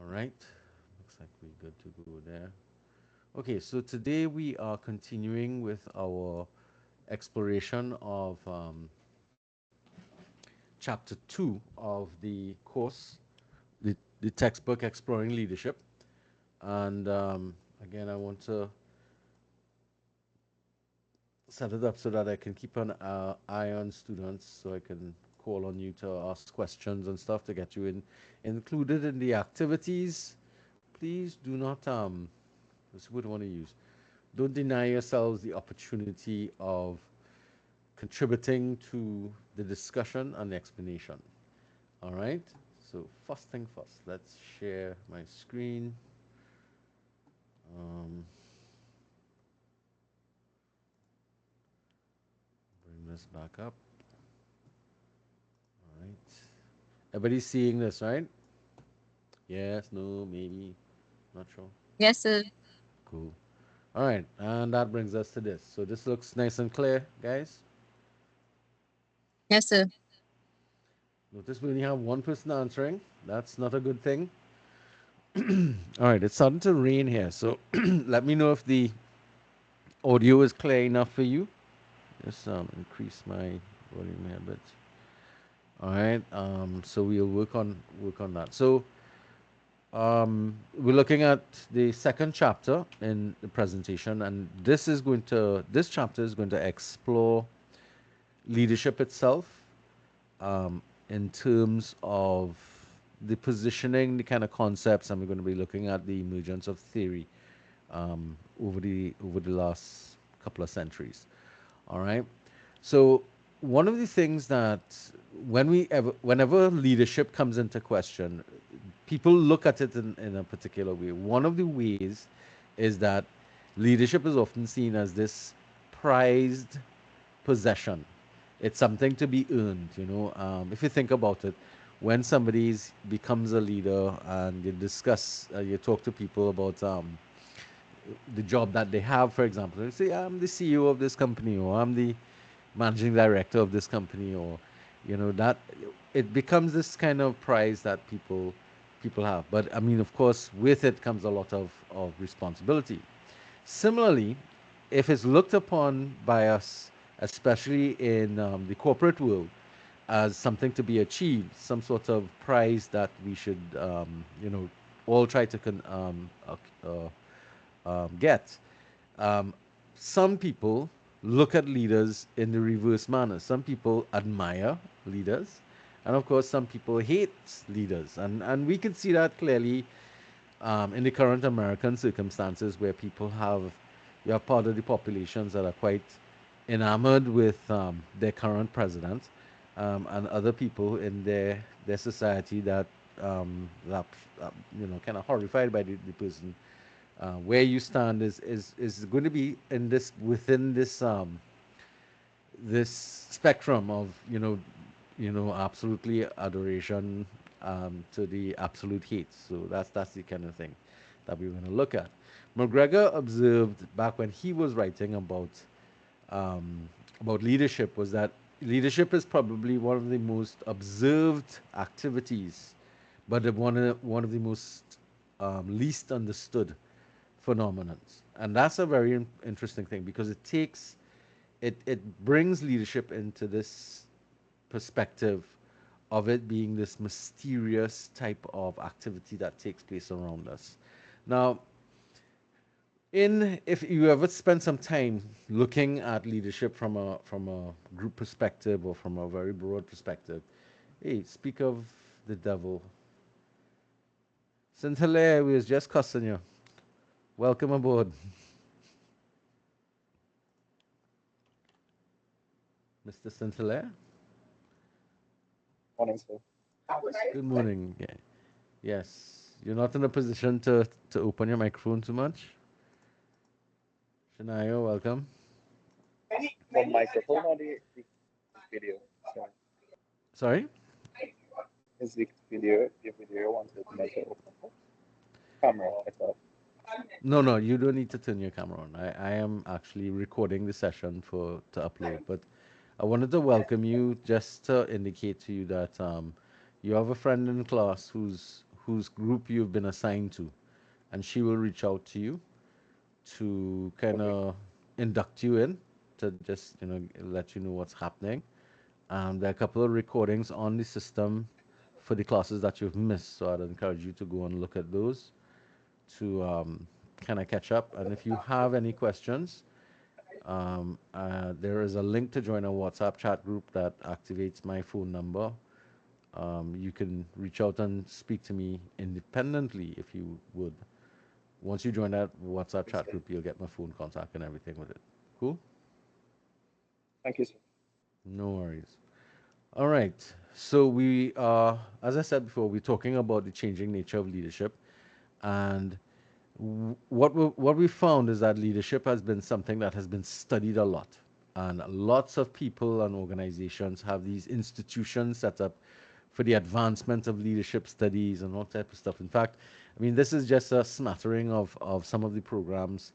right. Looks like we're good to go there. Okay, so today we are continuing with our exploration of chapter 2 of the course, the textbook Exploring Leadership. And again, I want to set it up so that I can keep an eye on students so I can call on you to ask questions and stuff to get you included in the activities. Please do not, this would want to use, don't deny yourselves the opportunity of contributing to the discussion and the explanation. All right. So first thing first, let's share my screen. Um, bring this back up. All right. Everybody's seeing this, right? Yes, no, maybe, not sure. Yes, sir. Cool. All right, and that brings us to this. So this looks nice and clear, guys. Yes, sir. Notice we only have one person answering. That's not a good thing. All right, it's starting to rain here, so let me know if the audio is clear enough for you. Just increase my volume here a bit. All right, so we'll work on that. So we're looking at the second chapter in the presentation, and this chapter is going to explore leadership itself, in terms of the positioning, the kind of concepts, and we're going to be looking at the emergence of theory over the last couple of centuries. All right. So one of the things that whenever leadership comes into question, people look at it in a particular way. One of the ways is that leadership is often seen as this prized possession. It's something to be earned. If you think about it, when somebody becomes a leader and you talk to people about the job that they have, for example, they say, I'm the CEO of this company, or I'm the managing director of this company, or that it becomes this kind of prize that people have. But I mean, of course, with it comes a lot of responsibility. Similarly, if it's looked upon by us, especially in the corporate world, as something to be achieved, some sort of prize that we should, all try to get. Um, some people look at leaders in the reverse manner. Some people admire leaders, and of course, some people hate leaders, and we can see that clearly in the current American circumstances, where you have part of the populations that are quite enamored with their current president, and other people in their society that kind of horrified by the person. Where you stand is going to be within this spectrum of absolutely adoration to the absolute hate. So that's the kind of thing that we're going to look at. McGregor observed back when he was writing about leadership, was that leadership is probably one of the most observed activities, but one of the most least understood phenomenons. And that's a very interesting thing, because it brings leadership into this perspective of it being this mysterious type of activity that takes place around us. Now, in if you ever spend some time looking at leadership from a group perspective, or from a very broad perspective, hey, speak of the devil. Saint Hilaire, we was just cussing you. Welcome aboard, Mr. Saint Hilaire. Morning, sir. Good morning. Yeah. Yes, you're not in a position to open your microphone too much. Shania, welcome. The microphone or the video? Sorry. Sorry. Is the video wanted to make it open? Camera, I thought. No, you don't need to turn your camera on. I am actually recording the session to upload, but I wanted to welcome you just to indicate to you that you have a friend in class whose group you've been assigned to, and she will reach out to you to kind Okay. of induct you in, to just let you know what's happening. There are a couple of recordings on the system for the classes that you've missed, so I'd encourage you to go and look at those to kind of catch up. And if you have any questions, there is a link to join a WhatsApp chat group that activates my phone number. You can reach out and speak to me independently if you would. Once you join that WhatsApp That's chat good. group, you'll get my phone contact and everything with it. Cool? Thank you, sir. No worries. All right. So we are, as I said before, we're talking about the changing nature of leadership, and what we found is that leadership has been something that has been studied a lot, and lots of people and organizations have these institutions set up for the advancement of leadership studies and all type of stuff. In fact, I mean, this is just a smattering of some of the programs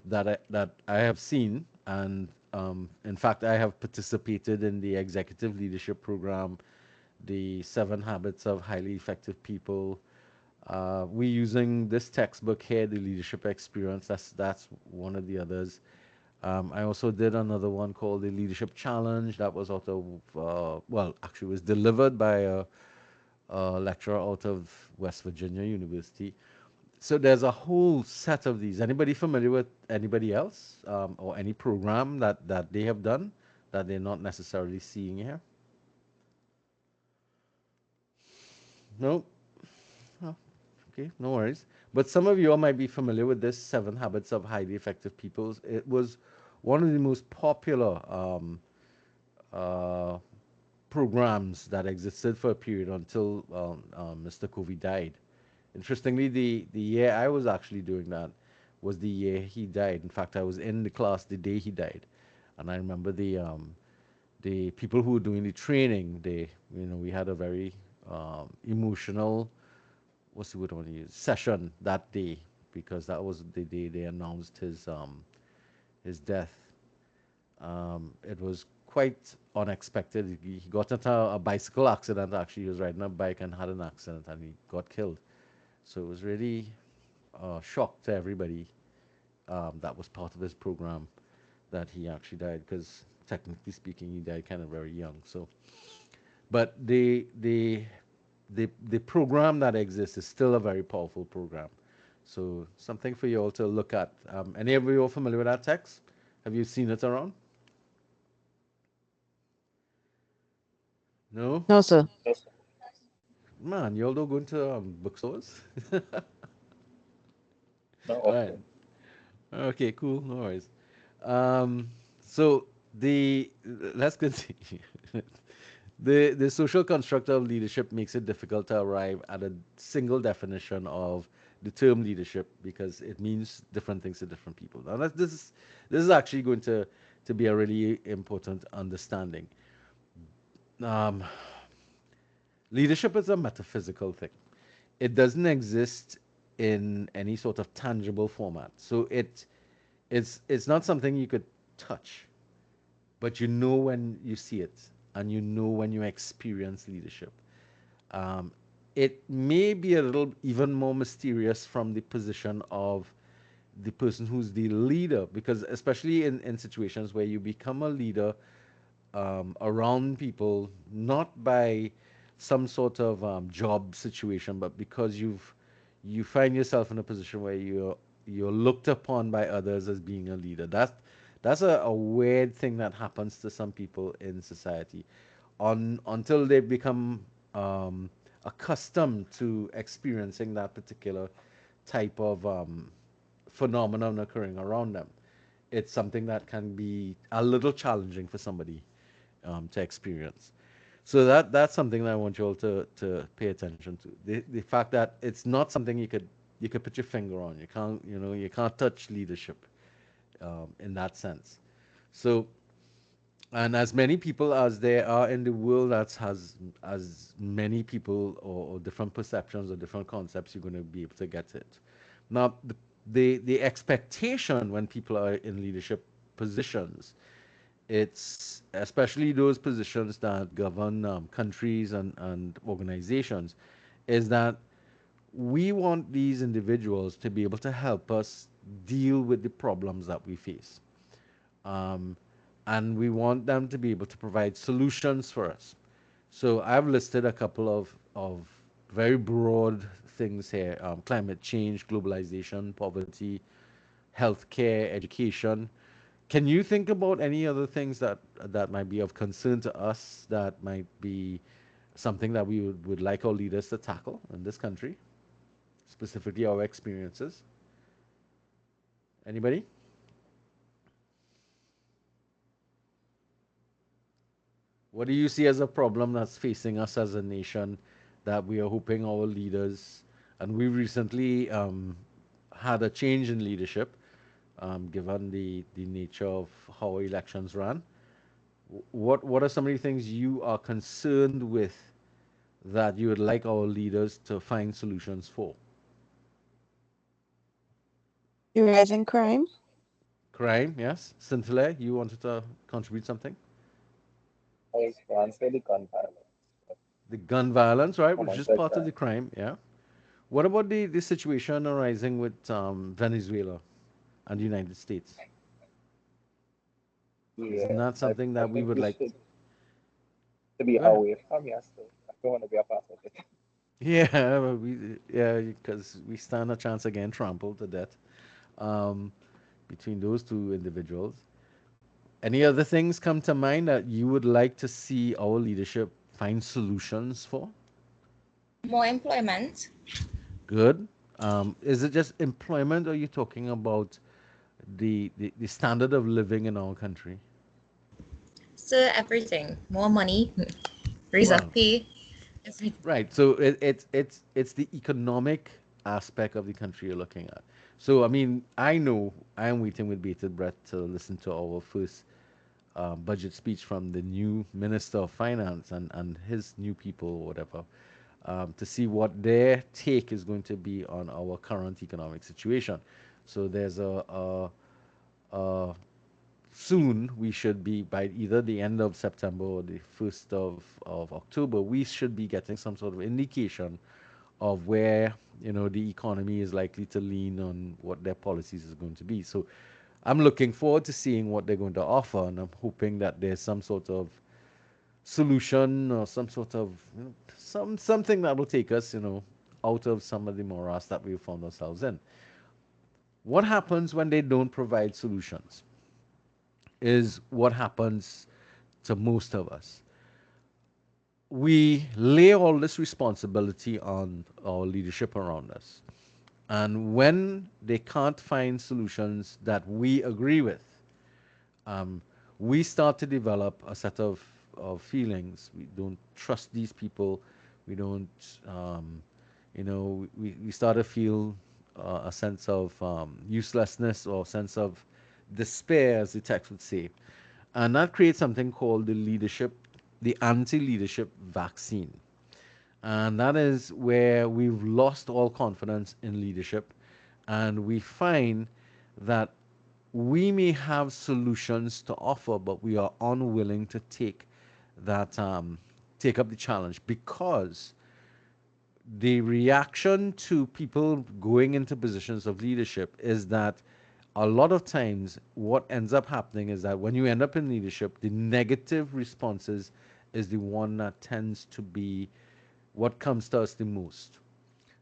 that I have seen, and in fact, I have participated in the executive leadership program, the Seven Habits of Highly Effective People. We're using this textbook here, the Leadership Experience. That's one of the others. I also did another one called the Leadership Challenge. That was out of well, actually, it was delivered by a lecturer out of West Virginia University. So there's a whole set of these. Anybody familiar with anybody else or any program that they have done that they're not necessarily seeing here? No? Oh, okay, no worries. But some of you all might be familiar with this Seven Habits of Highly Effective People. It was one of the most popular uh, programs that existed for a period until Mr. Covey died. Interestingly, the year I was actually doing that was the year he died. In fact, I was in the class the day he died, and I remember the people who were doing the training. We had a very emotional, what's the word I want to use, session that day, because that was the day they announced his death. It was quite unexpected. He got into a bicycle accident. Actually, he was riding a bike and had an accident, and he got killed. So it was really a shock to everybody that was part of his program that he actually died, because technically speaking, he died kind of very young. So, but the program that exists is still a very powerful program. So something for you all to look at. Any of you all familiar with that text? Have you seen it around? No? No, sir. Yes, sir. Man, you all don't go into bookstores? Not All right. often. Okay, cool. No worries. Um, so the let's continue. The social construct of leadership makes it difficult to arrive at a single definition of the term leadership, because it means different things to different people. Now, this is actually going to be a really important understanding. Um, Leadership is a metaphysical thing. It doesn't exist in any sort of tangible format. So it's not something you could touch, but you know when you see it, and you know when you experience leadership. Um, it may be a little even more mysterious from the position of the person who's the leader, because especially in situations where you become a leader around people, not by some sort of job situation, but because you find yourself in a position where you're looked upon by others as being a leader. That's a weird thing that happens to some people in society, until they become accustomed to experiencing that particular type of phenomenon occurring around them. It's something that can be a little challenging for somebody to experience. So that's something that I want you all to pay attention to. The fact that it's not something you could put your finger on. You can't touch leadership in that sense. So, and as many people as there are in the world that has as many people or different perceptions or different concepts, you're going to be able to get it. Now, the expectation when people are in leadership positions, it's especially those positions that govern countries and organizations, is that we want these individuals to be able to help us deal with the problems that we face. Um, and we want them to be able to provide solutions for us. So I've listed a couple of very broad things here: climate change, globalization, poverty, healthcare, education. Can you think about any other things that might be of concern to us that might be something that we would like our leaders to tackle in this country, specifically our experiences? Anybody? What do you see as a problem that's facing us as a nation that we are hoping our leaders, and we recently had a change in leadership, given the nature of how elections ran. What are some of the things you are concerned with that you would like our leaders to find solutions for? The rising crime. Crime, yes. Scintilla, you wanted to contribute something? I was to answer the gun violence The gun violence, right, which amongst is the part of crime. the crime, yeah. What about the situation arising with Venezuela and the United States? Isn't Yeah, that something I that we think would we like? should to be Go ahead. away from, yes, so I don't want to be a part of it. Yeah, because we stand a chance again trampled to death um, between those two individuals. Any other things come to mind that you would like to see our leadership find solutions for? More employment. Good. Is it just employment, or are you talking about the standard of living in our country? So everything. More money. Raise Well, of pay. Everything. right. So it's the economic aspect of the country you're looking at. So I mean, I know I am waiting with bated breath to listen to our first budget speech from the new Minister of Finance and his new people or whatever, to see what their take is going to be on our current economic situation. So there's a soon we should be by either the end of September or the 1st of October, we should be getting some sort of indication of where the economy is likely to lean on what their policies is going to be. So I'm looking forward to seeing what they're going to offer, and I'm hoping that there's some sort of solution or some sort of something that will take us out of some of the morass that we found ourselves in. What happens when they don't provide solutions is what happens to most of us. We lay all this responsibility on our leadership around us. And when they can't find solutions that we agree with, um, we start to develop a set of feelings. We don't trust these people. We don't, we start to feel a sense of uselessness or sense of despair, as the text would say. And that creates something called the anti leadership vaccine. And that is where we've lost all confidence in leadership. And we find that we may have solutions to offer, but we are unwilling to that, take up the challenge because the reaction to people going into positions of leadership is that a lot of times what ends up happening is that when you end up in leadership, the negative responses is the one that tends to be what comes to us the most.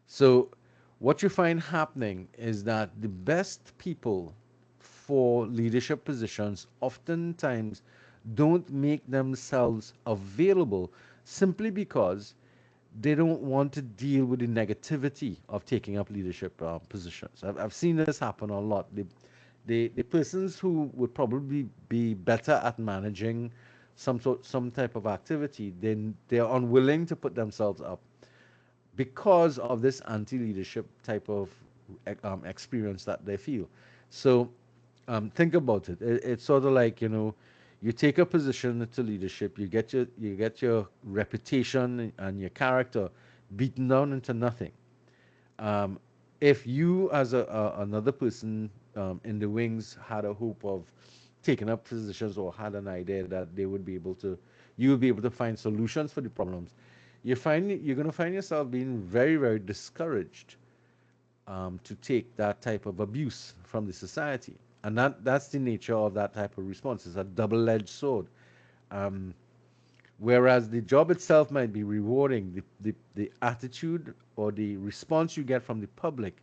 So, what you find happening is that the best people for leadership positions oftentimes don't make themselves available simply because they don't want to deal with the negativity of taking up leadership positions. I've seen this happen a lot. The persons who would probably be better at managing some type of activity, then they're unwilling to put themselves up because of this anti-leadership type of experience that they feel. So think about it. It's sort of like you take a position to leadership, you get your reputation and your character beaten down into nothing. Um, if you, as another person in the wings, had a hope of taking up positions or had an idea that you would be able to find solutions for the problems, you're going to find yourself being very, very discouraged to take that type of abuse from the society. And that's the nature of that type of response. It's a double-edged sword. Um, Whereas the job itself might be rewarding, the attitude or the response you get from the public,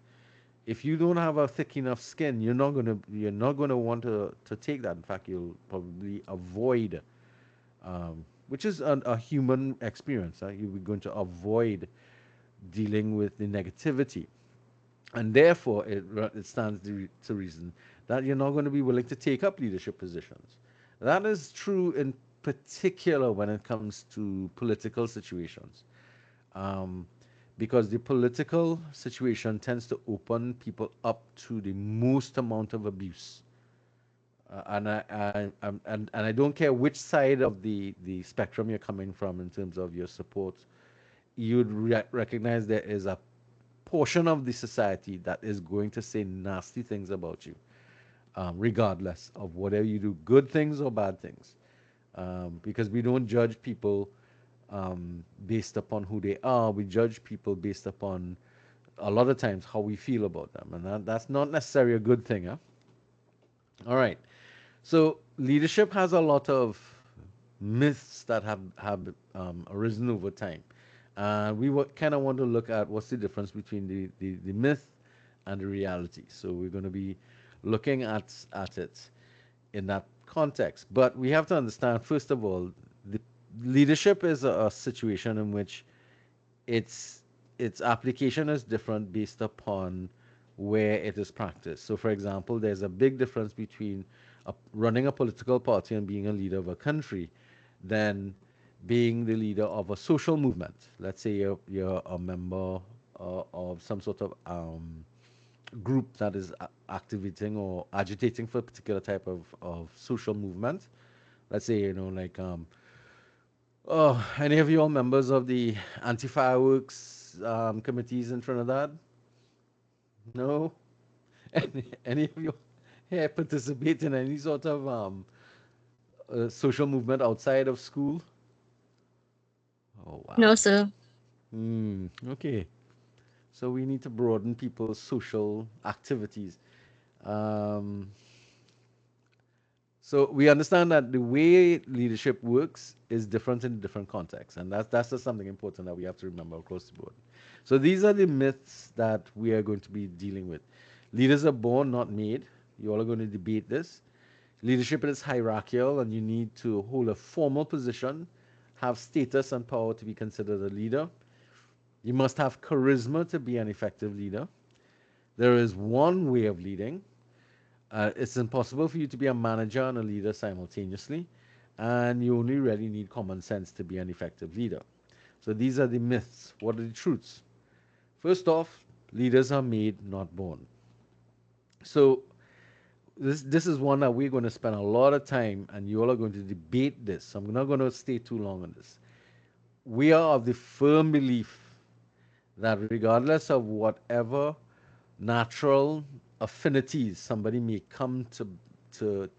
if you don't have a thick enough skin, you're not gonna want to take that. In fact, you'll probably avoid, which is a human experience. You're going to avoid dealing with the negativity, and therefore it stands to reason that you're not going to be willing to take up leadership positions. That is true in particular when it comes to political situations, um, because the political situation tends to open people up to the most amount of abuse. And I don't care which side of the spectrum you're coming from in terms of your support, you'd recognize there is a portion of the society that is going to say nasty things about you, regardless of whatever you do, good things or bad things. Because we don't judge people based upon who they are. We judge people based upon a lot of times how we feel about them, and that's not necessarily a good thing. Huh? All right. So leadership has a lot of myths that have arisen over time. We kind of want to look at what's the difference between the myth and the reality. So we're going to be looking at it in that context. But we have to understand, first of all, the leadership is a situation in which its its application is different based upon where it is practiced. So, for example, there's a big difference between running a political party and being a leader of a country than being the leader of a social movement. Let's say you're a member of some sort of group that is activating or agitating for a particular type of social movement. Let's say, like, oh, any of you all members of the anti-fireworks committees in Trinidad? No? Any of you here participate in any sort of social movement outside of school? Oh, No, wow. sir. Okay. So we need to broaden people's social activities. Um, so we understand that the way leadership works is different in different contexts, and that's just something important that we have to remember across the board. So these are the myths that we are going to be dealing with. Leaders are born, not made. You all are going to debate this. Leadership is hierarchical, and you need to hold a formal position, have status and power to be considered a leader. You must have charisma to be an effective leader. There is one way of leading. It's impossible for you to be a manager and a leader simultaneously, and you only really need common sense to be an effective leader. So these are the myths. What are the truths? First off, leaders are made, not born. So this is one that we're going to spend a lot of time, and you all are going to debate this. So I'm not going to stay too long on this. We are of the firm belief that regardless of whatever natural affinities somebody may come to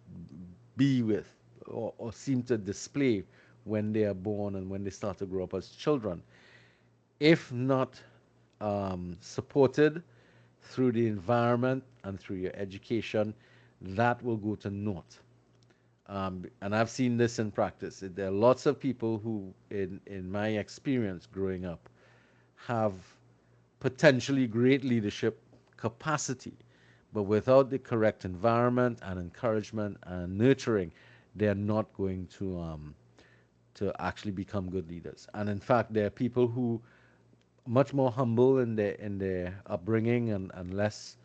be with or seem to display when they are born and when they start to grow up as children, if not supported through the environment and through your education, that will go to naught. And I've seen this in practice. There are lots of people who, in my experience growing up, have potentially great leadership capacity, but without the correct environment and encouragement and nurturing, they're not going to actually become good leaders. And in fact, there are people who much more humble in their upbringing and less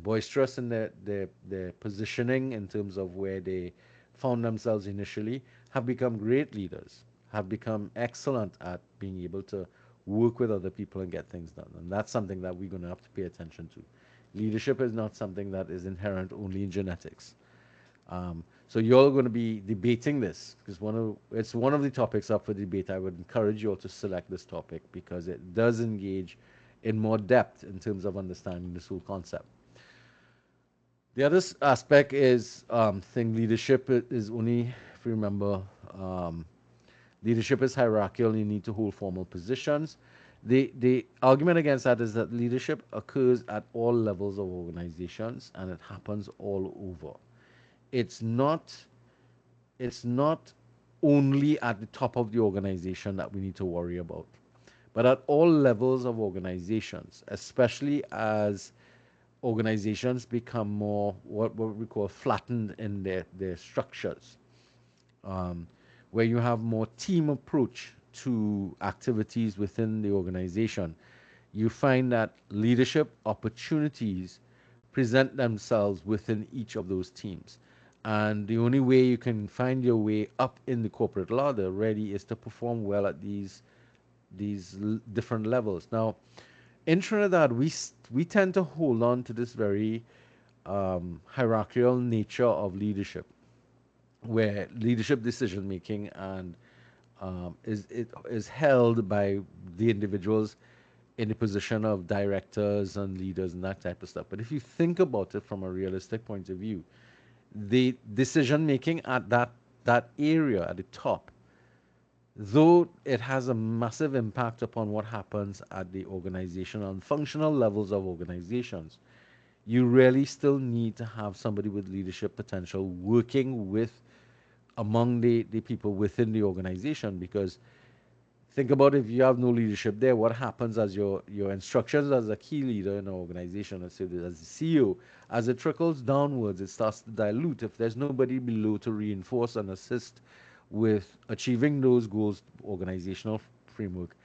boisterous in their positioning in terms of where they found themselves initially, have become great leaders, have become excellent at being able to work with other people and get things done. And that's something that we're going to have to pay attention to. Leadership is not something that is inherent only in genetics. So you're going to be debating this because it's one of the topics up for debate. I would encourage you all to select this topic because it does engage in more depth in terms of understanding this whole concept. The other aspect is thing leadership is only, if you remember, Leadership is hierarchical. You need to hold formal positions. The argument against that is that leadership occurs at all levels of organizations and it happens all over. It's not it's not only at the top of the organization that we need to worry about, but at all levels of organizations, especially as organizations become more what we call flattened in their structures, um, where you have more team approach to activities within the organization. You find that leadership opportunities present themselves within each of those teams. And the only way you can find your way up in the corporate ladder really is to perform well at these different levels. Now, in Trinidad, we tend to hold on to this very hierarchical nature of leadership, where leadership decision making and is held by the individuals in the position of directors and leaders and that type of stuff. But if you think about it from a realistic point of view, the decision making at that area at the top, though it has a massive impact upon what happens at the organizational and functional levels of organizations, you really still need to have somebody with leadership potential working with among the people within the organization. Because think about, if you have no leadership there, what happens as your instructions as a key leader in an organization, let's say as the CEO, as it trickles downwards, it starts to dilute. If there's nobody below to reinforce and assist with achieving those goals, organizational framework,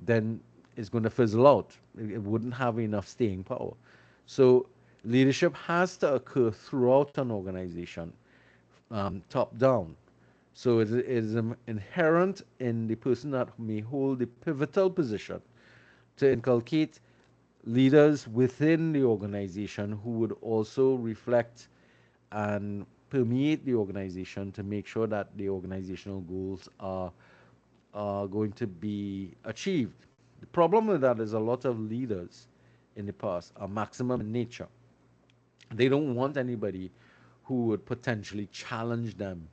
then it's going to fizzle out. It wouldn't have enough staying power. So leadership has to occur throughout an organization, top down. So it is inherent in the person that may hold the pivotal position to inculcate leaders within the organization who would also reflect and permeate the organization to make sure that the organizational goals are going to be achieved. The problem with that is a lot of leaders in the past are maximum in nature. They don't want anybody who would potentially challenge them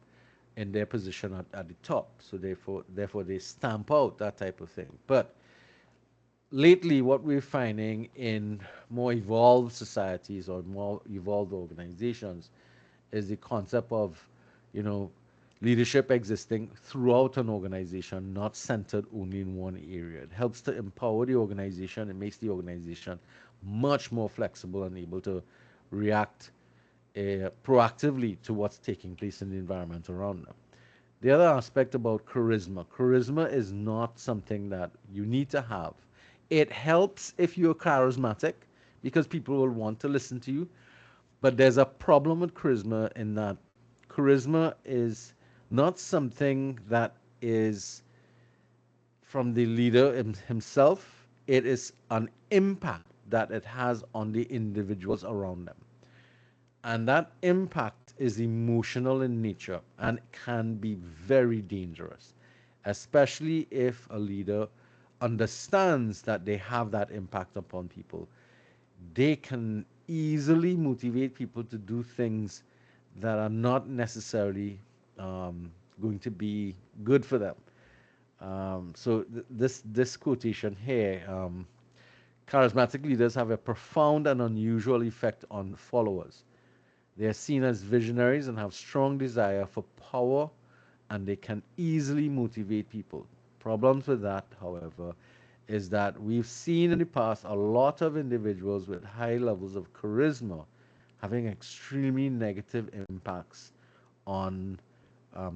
in their position at the top. So therefore they stamp out that type of thing. But lately, what we're finding in more evolved societies or more evolved organizations is the concept of, you know, leadership existing throughout an organization, not centered only in one area. It helps to empower the organization. It makes the organization much more flexible and able to react proactively to what's taking place in the environment around them. The other aspect about charisma is not something that you need to have. It helps if you're charismatic because people will want to listen to you. But there's a problem with charisma in that charisma is not something that is from the leader himself. It is an impact that it has on the individuals around them. And that impact is emotional in nature and can be very dangerous, especially if a leader understands that they have that impact upon people. They can easily motivate people to do things that are not necessarily going to be good for them. So this quotation here, charismatic leaders have a profound and unusual effect on followers. They are seen as visionaries and have strong desire for power, and they can easily motivate people. Problems with that, however, is that we've seen in the past a lot of individuals with high levels of charisma having extremely negative impacts on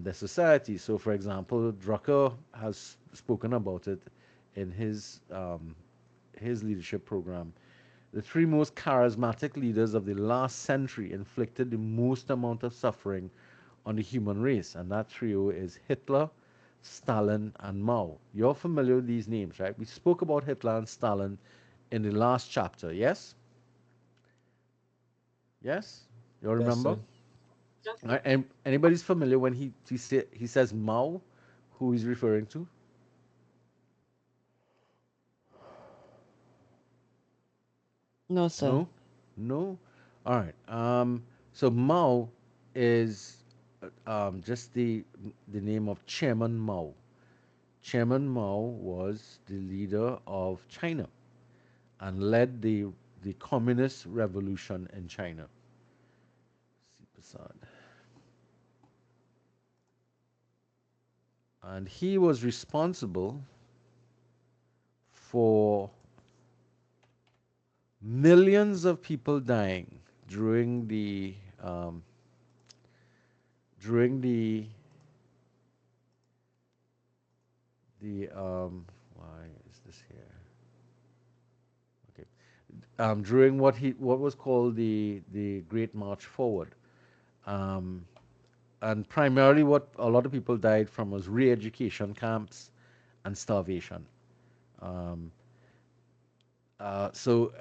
their society. So, for example, Drucker has spoken about it in his leadership program. The three most charismatic leaders of the last century inflicted the most amount of suffering on the human race, and that trio is Hitler, Stalin, and Mao. You're familiar with these names, right? We spoke about Hitler and Stalin in the last chapter, yes? Yes? You all Yes, remember? sir. All right, and anybody's familiar when he says Mao, who he's referring to? No, sir. No? No? All right. So Mao is just the name of Chairman Mao. Chairman Mao was the leader of China and led the communist revolution in China. See Prasad. And he was responsible for millions of people dying during the why is this here? Okay, during what was called the Great March Forward, um, and primarily what a lot of people died from was re-education camps and starvation. Um, so,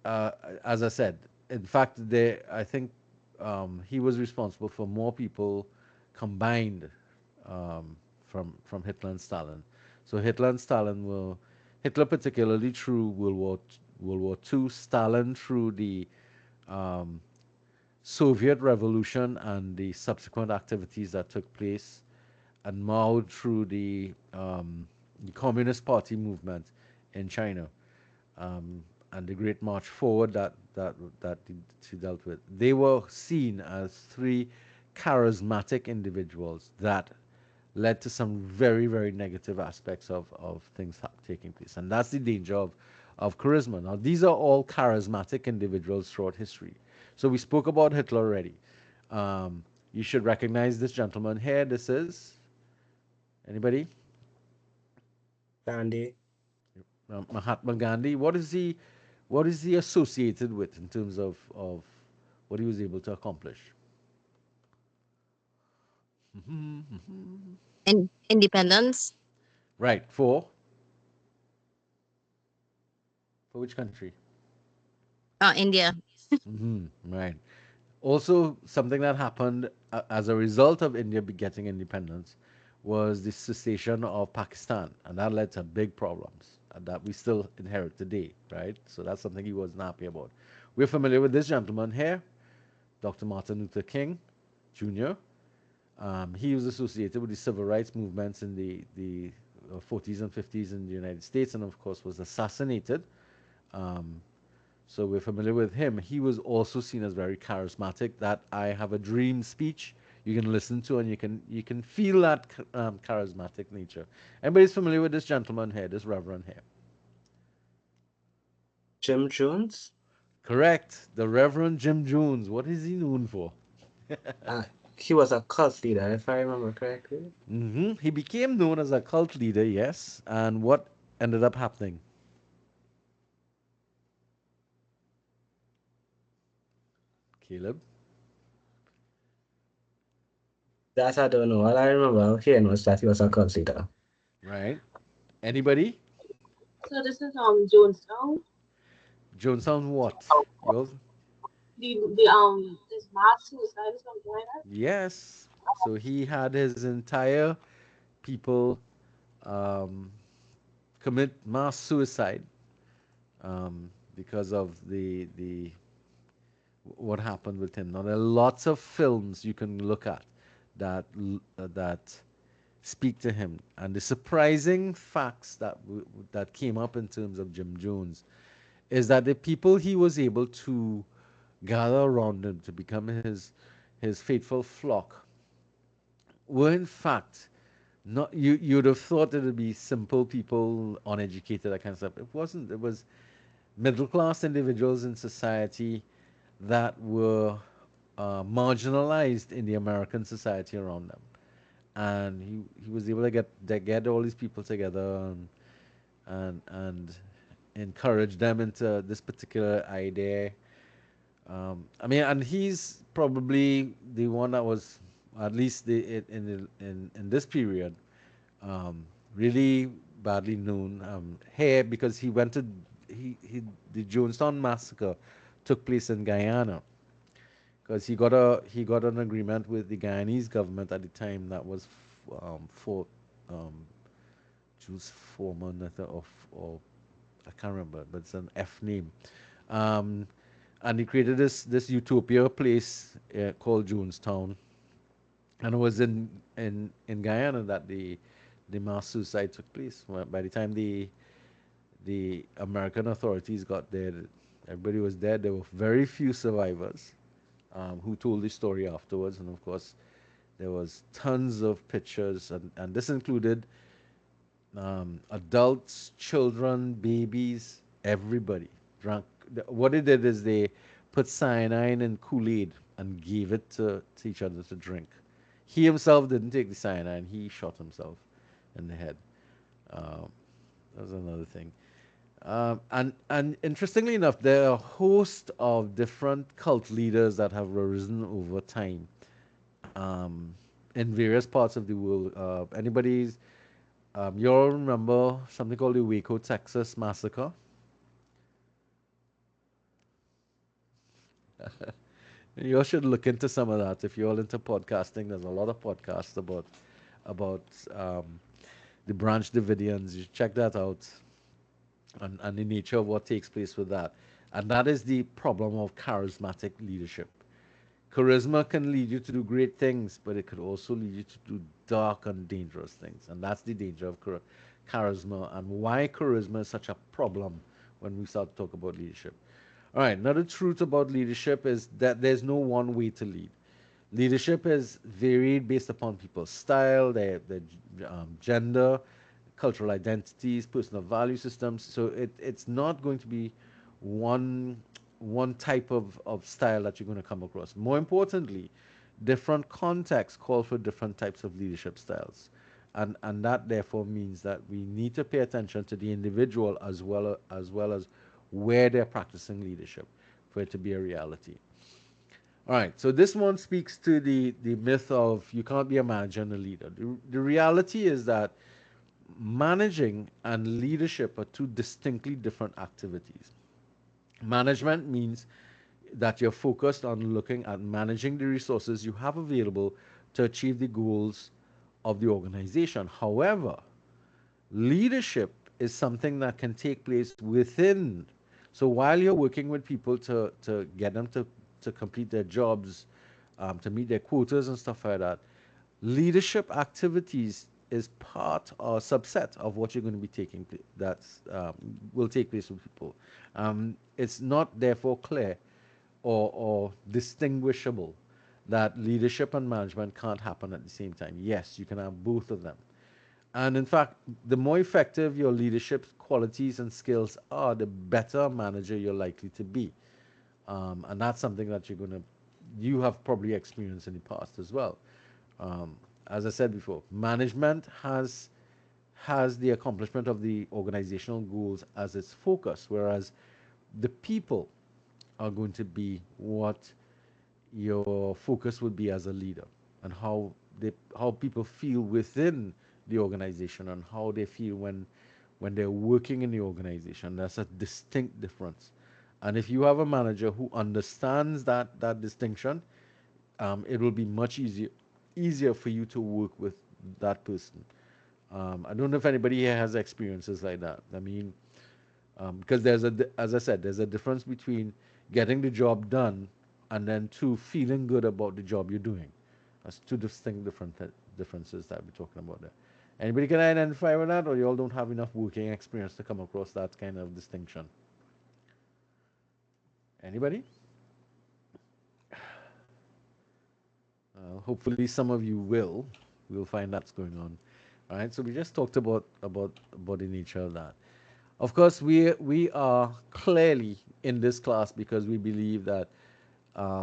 as I said, in fact, I think he was responsible for more people combined from Hitler and Stalin. So Hitler and Stalin were Hitler particularly through World War II, Stalin through the um, Soviet Revolution and the subsequent activities that took place, and Mao through the Communist Party movement in China, and the Great March Forward that she dealt with. They were seen as three charismatic individuals that led to some very, very negative aspects of things taking place. And that's the danger of charisma. Now, these are all charismatic individuals throughout history. So we spoke about Hitler already. You should recognize this gentleman here. This is anybody? Gandhi. Mahatma Gandhi. What is he associated with in terms of what he was able to accomplish? Independence. Right. For which country? India. Right. Also, something that happened as a result of India getting independence was the secession of Pakistan, and that led to big problems that we still inherit today, right? So that's something he wasn't happy about. We're familiar with this gentleman here, Dr. Martin Luther King Jr. He was associated with the civil rights movements in the 40s and 50s in the United States, and of course was assassinated. Um, so we're familiar with him. He was also seen as very charismatic. That "I Have a Dream" speech you can listen to, and you can feel that charismatic nature. Everybody's familiar with this gentleman here, this reverend here. Jim Jones. Correct, the Reverend Jim Jones. What is he known for? He was a cult leader, if I remember correctly. He became known as a cult leader, yes. And what ended up happening? Caleb? That I don't know. All I remember hearing was that he was a cult leader. Right. Anybody? So this is Jonestown. Jonestown what? Yours? The this mass suicide or something like that. Yes. So he had his entire people um, commit mass suicide because of the what happened with him. Now there are lots of films you can look at that speak to him, and the surprising facts that came up in terms of Jim Jones is that the people he was able to gather around him to become his faithful flock were in fact not you'd have thought it would be simple people, uneducated, that kind of stuff. It wasn't. It was middle class individuals in society that were marginalized in the American society around them, and he was able to get all these people together and encourage them into this particular idea. I mean, and he's probably the one that was at least in this period really badly known here because he went to the Jonestown massacre took place in Guyana because he got an agreement with the Guyanese government at the time that was for Jules Foreman or I can't remember, but it's an F name. Um, and he created this utopia place called Jonestown, and it was in Guyana that the mass suicide took place. By the time the American authorities got there, everybody was dead. There were very few survivors who told the story afterwards, and of course, there was tons of pictures, and this included adults, children, babies, everybody drank. What they did is they put cyanide in Kool-Aid and gave it to each other to drink. He himself didn't take the cyanide. He shot himself in the head. Um, that was another thing. And interestingly enough, there are a host of different cult leaders that have arisen over time um, in various parts of the world. Anybody's you all remember something called the Waco, Texas massacre? You all should look into some of that. If you're all into podcasting, there's a lot of podcasts about the Branch Davidians. You should check that out, and the nature of what takes place with that. And that is the problem of charismatic leadership. Charisma can lead you to do great things, but it could also lead you to do dark and dangerous things. And that's the danger of charisma, and why charisma is such a problem when we start to talk about leadership. All right, another truth about leadership is that there's no one way to lead. Leadership is varied based upon people's style, their gender, cultural identities, personal value systems. So it's not going to be one one type of style that you're going to come across. More importantly, different contexts call for different types of leadership styles. And that therefore means that we need to pay attention to the individual as well as where they're practicing leadership for it to be a reality. All right, so this one speaks to the myth of you can't be a manager and a leader. The reality is that managing and leadership are two distinctly different activities. Management means that you're focused on looking at managing the resources you have available to achieve the goals of the organization. However, leadership is something that can take place within. So while you're working with people to get them to complete their jobs, to meet their quotas and stuff like that, leadership activities is part or subset of what you're going to be taking that's will take place with people. It's not therefore clear or distinguishable that leadership and management can't happen at the same time. Yes, you can have both of them. And in fact, the more effective your leadership qualities and skills are, the better manager you're likely to be. And that's something that you have probably experienced in the past as well. As I said before, management has the accomplishment of the organizational goals as its focus, whereas the people are going to be what your focus would be as a leader, and how people feel within the organization and how they feel when they're working in the organization. That's a distinct difference. And if you have a manager who understands that distinction, it will be much easier for you to work with that person. I don't know if anybody here has experiences like that. I mean, because as I said, there's a difference between getting the job done and then two, feeling good about the job you're doing. That's two distinct differences that we're talking about there. Anybody can identify with that, or you all don't have enough working experience to come across that kind of distinction? Anybody? Hopefully, some of you will. We'll find that's going on. All right. So we just talked about the nature of that. Of course, we are clearly in this class because we believe that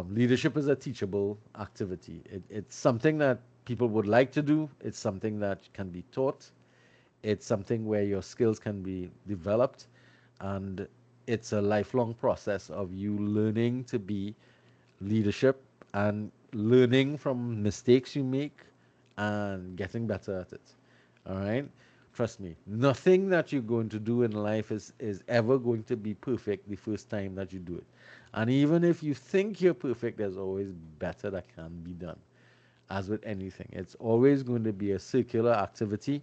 leadership is a teachable activity. It's something that people would like to do. It's something that can be taught. It's something where your skills can be developed, and it's a lifelong process of you learning to be leadership and learning from mistakes you make and getting better at it. All right? Trust me, nothing that you're going to do in life is ever going to be perfect the first time that you do it. And even if you think you're perfect, there's always better that can be done. As with anything, it's always going to be a circular activity,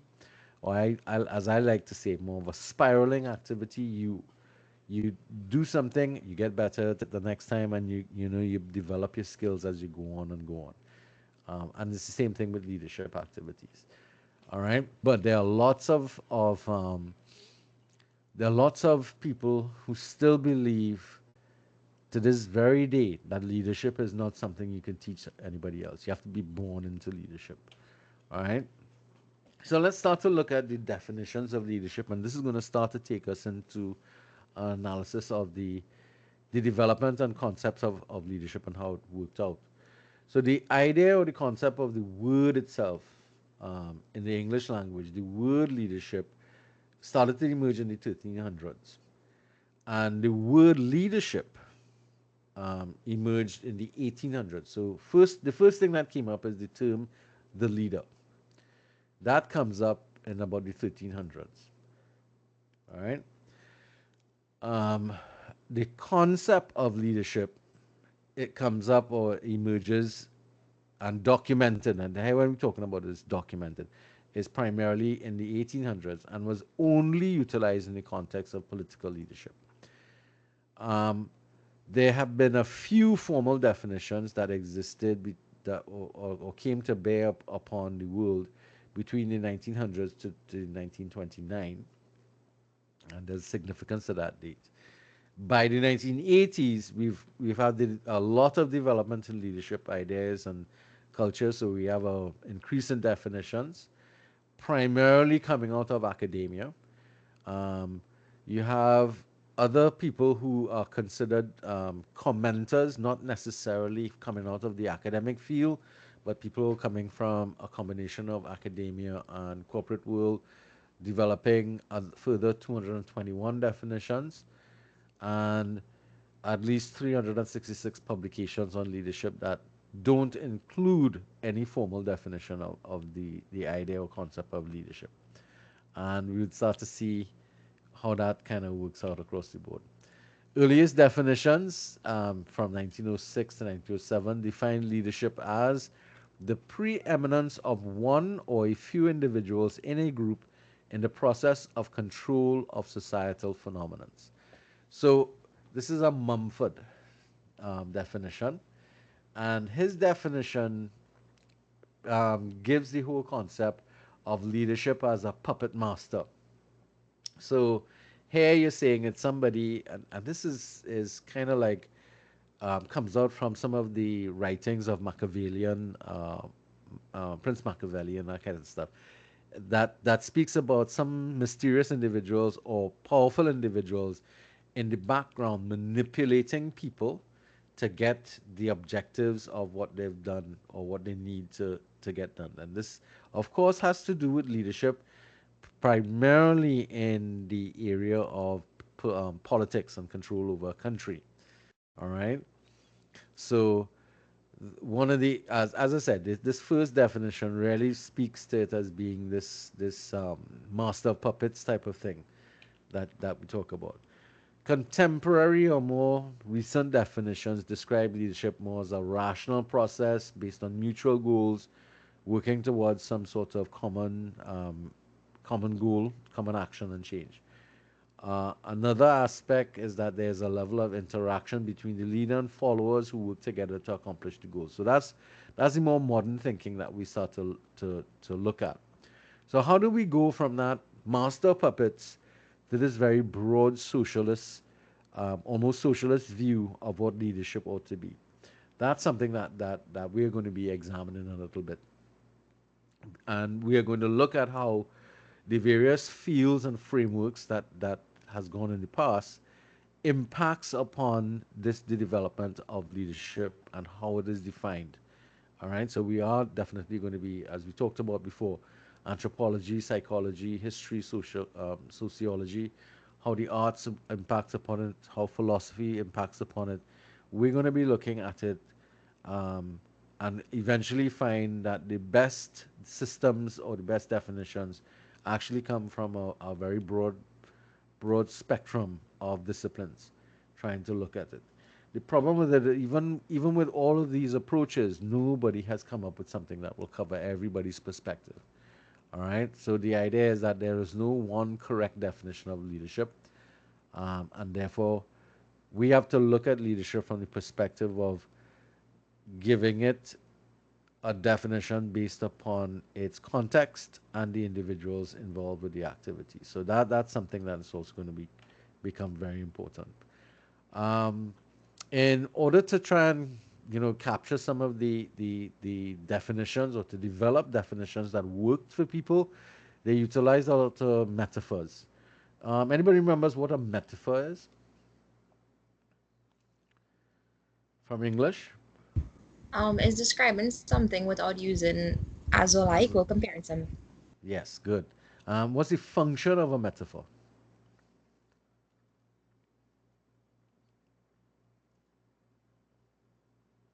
or as I like to say, more of a spiraling activity. You do something, you get better at it the next time, and you develop your skills as you go on and go on. And it's the same thing with leadership activities. All right, but there are lots of people who still believe to this very day that leadership is not something you can teach anybody else. You have to be born into leadership. All right. So let's start to look at the definitions of leadership, and this is going to start to take us into an analysis of the development and concepts of leadership and how it worked out. So the idea or the concept of the word itself in the English language, the word leadership started to emerge in the 1300s, and the word leadership emerged in the 1800s. So the first thing that came up is the term the leader. That comes up in about the 1300s. All right. Um, the concept of leadership, it comes up or emerges and documented, and here what we're talking about is documented, is primarily in the 1800s and was only utilized in the context of political leadership. Um, there have been a few formal definitions that existed or came to bear upon the world between the 1900s to 1929, and there's significance to that date. By the 1980s, we've had a lot of development in leadership ideas and culture, so we have a increase in definitions, primarily coming out of academia. Um, you have other people who are considered commenters, not necessarily coming out of the academic field, but people coming from a combination of academia and corporate world, developing a further 221 definitions and at least 366 publications on leadership that don't include any formal definition of the idea or concept of leadership. And we would start to see how that kind of works out across the board. Earliest definitions from 1906 to 1907 define leadership as the preeminence of one or a few individuals in a group in the process of control of societal phenomena. So this is a Mumford definition, and his definition gives the whole concept of leadership as a puppet master. So here you're saying it's somebody, and this is kind of like comes out from some of the writings of Machiavellian, Prince Machiavelli, and that kind of stuff. That speaks about some mysterious individuals or powerful individuals in the background manipulating people to get the objectives of what they've done or what they need to get done. And this, of course, has to do with leadership, primarily in the area of politics and control over a country. All right. So one of the as I said, this first definition really speaks to it as being this master of puppets type of thing that we talk about. Contemporary or more recent definitions describe leadership more as a rational process based on mutual goals, working towards some sort of common goal, common action, and change. Another aspect is that there's a level of interaction between the leader and followers who work together to accomplish the goals. So that's the more modern thinking that we start to look at. So how do we go from that master puppets to this very broad socialist, almost socialist view of what leadership ought to be? That's something that we're going to be examining a little bit. And we are going to look at how the various fields and frameworks that has gone in the past impacts upon the development of leadership and how it is defined. All right, so we are definitely going to be, as we talked about before, anthropology, psychology, history, sociology, how the arts impacts upon it, how philosophy impacts upon it. We're going to be looking at it um, and eventually find that the best systems or the best definitions actually come from a very broad spectrum of disciplines trying to look at it. The problem with it, even with all of these approaches, nobody has come up with something that will cover everybody's perspective. All right. So the idea is that there is no one correct definition of leadership, and therefore we have to look at leadership from the perspective of giving it a definition based upon its context and the individuals involved with the activity. So that's something that is also going to become very important. Um, in order to try and capture some of the definitions or to develop definitions that worked for people, they utilized a lot of metaphors. Anybody remembers what a metaphor is from English? Is describing something without using as or like or comparing some. Yes, good. What's the function of a metaphor?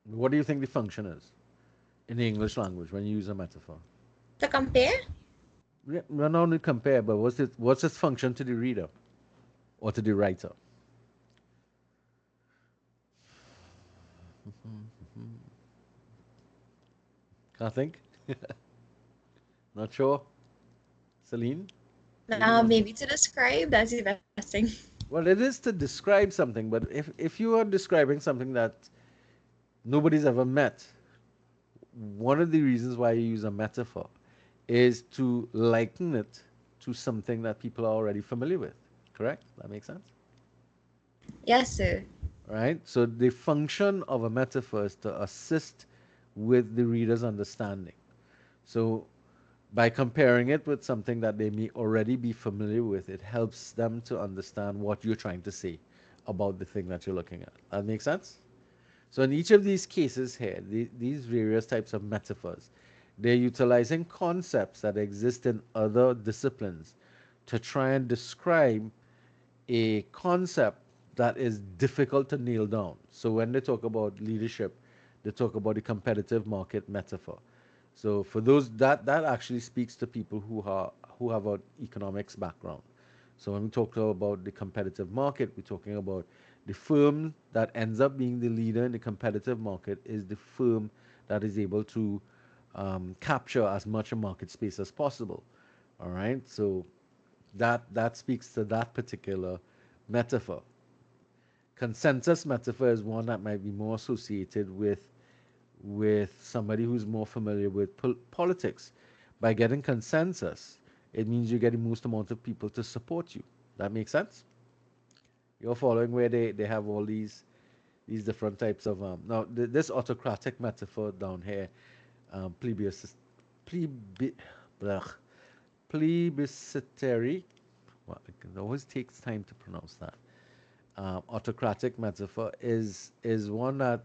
What do you think the function is in the English language when you use a metaphor? To compare? Yeah, well, not only compare, but what's its function to the reader or to the writer? Can't think. Not sure. Celine? Maybe Now, not. maybe to describe, that's interesting. Well, it is to describe something, but if you are describing something that nobody's ever met, one of the reasons why you use a metaphor is to liken it to something that people are already familiar with. Correct? That makes sense? Yes, sir. Right? So the function of a metaphor is to assist with the reader's understanding. So by comparing it with something that they may already be familiar with, it helps them to understand what you're trying to say about the thing that you're looking at. That makes sense? So in each of these cases here, these various types of metaphors, they're utilizing concepts that exist in other disciplines to try and describe a concept that is difficult to nail down. So when they talk about leadership, they talk about the competitive market metaphor. So for those that actually speaks to people who have an economics background. So when we talk about the competitive market, we're talking about the firm that ends up being the leader in the competitive market is the firm that is able to capture as much a market space as possible. All right, so that speaks to that particular metaphor. Consensus metaphor is one that might be more associated with somebody who's more familiar with politics. By getting consensus, it means you get the most amount of people to support you. That makes sense? You're following where they have all these different types of now this autocratic metaphor down here, plebiscite, plebi, blah, plebiscitary. Well, it always takes time to pronounce that. Autocratic metaphor is one that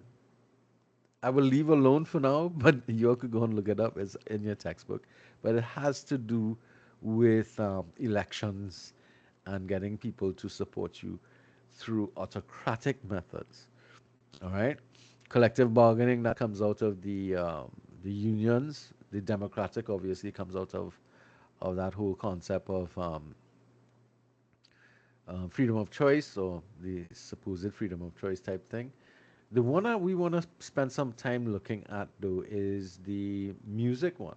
I will leave alone for now, but you all could go and look it up. It's in your textbook. But it has to do with elections and getting people to support you through autocratic methods. All right, collective bargaining that comes out of the unions. The democratic obviously comes out of that whole concept of freedom of choice or the supposed freedom of choice type thing. The one that we want to spend some time looking at though is the music one,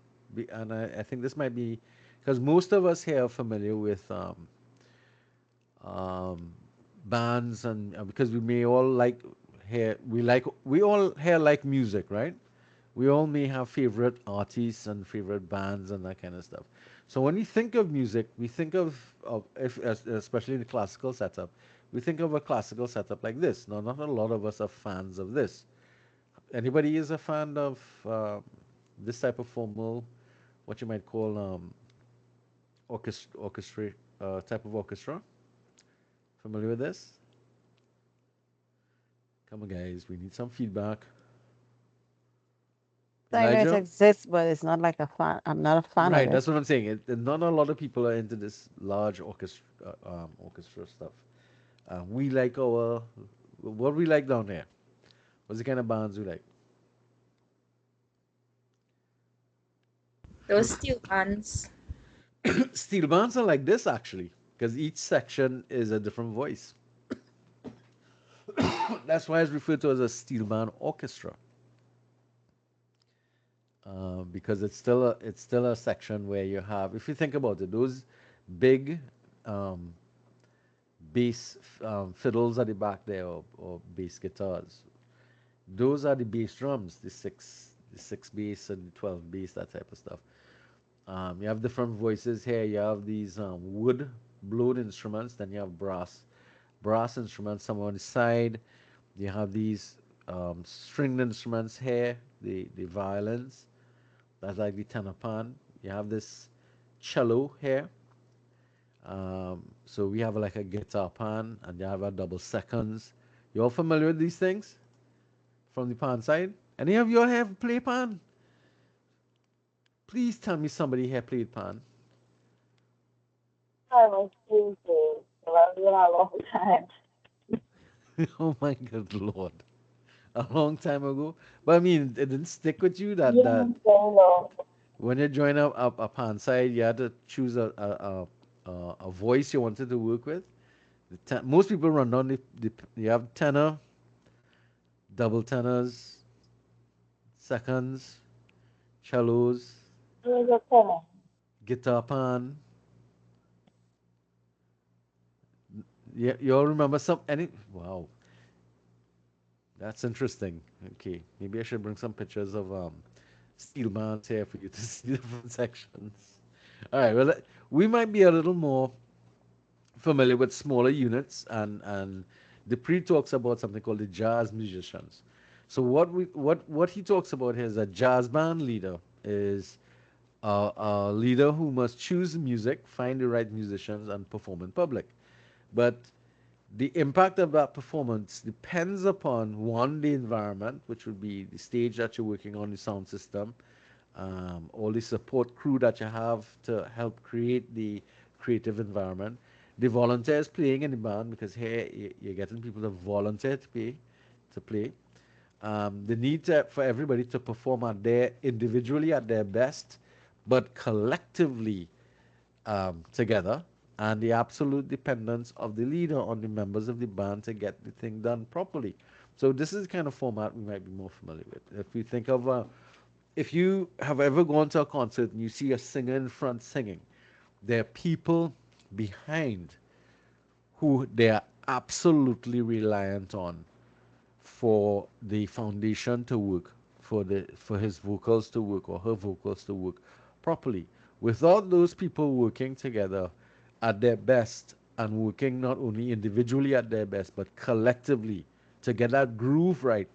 and I think this might be because most of us here are familiar with um, bands and because we may all we all here like music, right? We all may have favorite artists and favorite bands and that kind of stuff. So when we think of music, we think of if especially in the classical setup, we think of a classical setup like this. Now, not a lot of us are fans of this. Anybody is a fan of this type of formal, what you might call orchestra type of orchestra? Familiar with this? Come on, guys, we need some feedback. So I know it Elijah? exists, but it's not like a fan. I'm not a fan of Right, it. that's what I'm saying. Not a lot of people are into this large orchestra stuff. We like what we like down there. What's the kind of bands we like? Those steel ones. Steel bands are like this actually, because each section is a different voice. That's why it's referred to as a steel band orchestra, because it's still a section where you have, if you think about it, those big um, bass fiddles at the back there or bass guitars. Those are the bass drums, the six bass and 12 bass, that type of stuff. You have different voices here. You have these wood blown instruments. Then you have brass instruments somewhere on the side. You have these stringed instruments here, the violins. That's like the tenor pan. You have this cello here. So we have like a guitar pan, and you have a double seconds. You all familiar with these things from the pan side? Any of you all have play pan? Please tell me somebody here played pan. I was stupid. So I've been a long time. Oh my good lord, a long time ago. But I mean, it didn't stick with you that Yeah, so long. when you join a pan side, you had to choose a voice you wanted to work with. Most people run down you have tenor, double tenors, seconds, cellos, It was a tenor. guitar pan. Yeah, you all remember some any? Wow, that's interesting. Okay, maybe I should bring some pictures of steel bands here for you to see different sections. All right, well, we might be a little more familiar with smaller units, and Dupree talks about something called the jazz musicians. So what he talks about here is a jazz band leader is a leader who must choose music, find the right musicians, and perform in public. But the impact of that performance depends upon one, the environment, which would be the stage that you're working on, the sound system, all the support crew that you have to help create the creative environment, the volunteers playing in the band, because here you're getting people to volunteer to play. The need for everybody to perform at their individually at their best, but collectively together, and the absolute dependence of the leader on the members of the band to get the thing done properly. So this is the kind of format we might be more familiar with. If you think of if you have ever gone to a concert and you see a singer in front singing, there are people behind who they are absolutely reliant on for the foundation to work, for his vocals to work or her vocals to work properly. Without those people working together at their best and working not only individually at their best but collectively to get that groove right,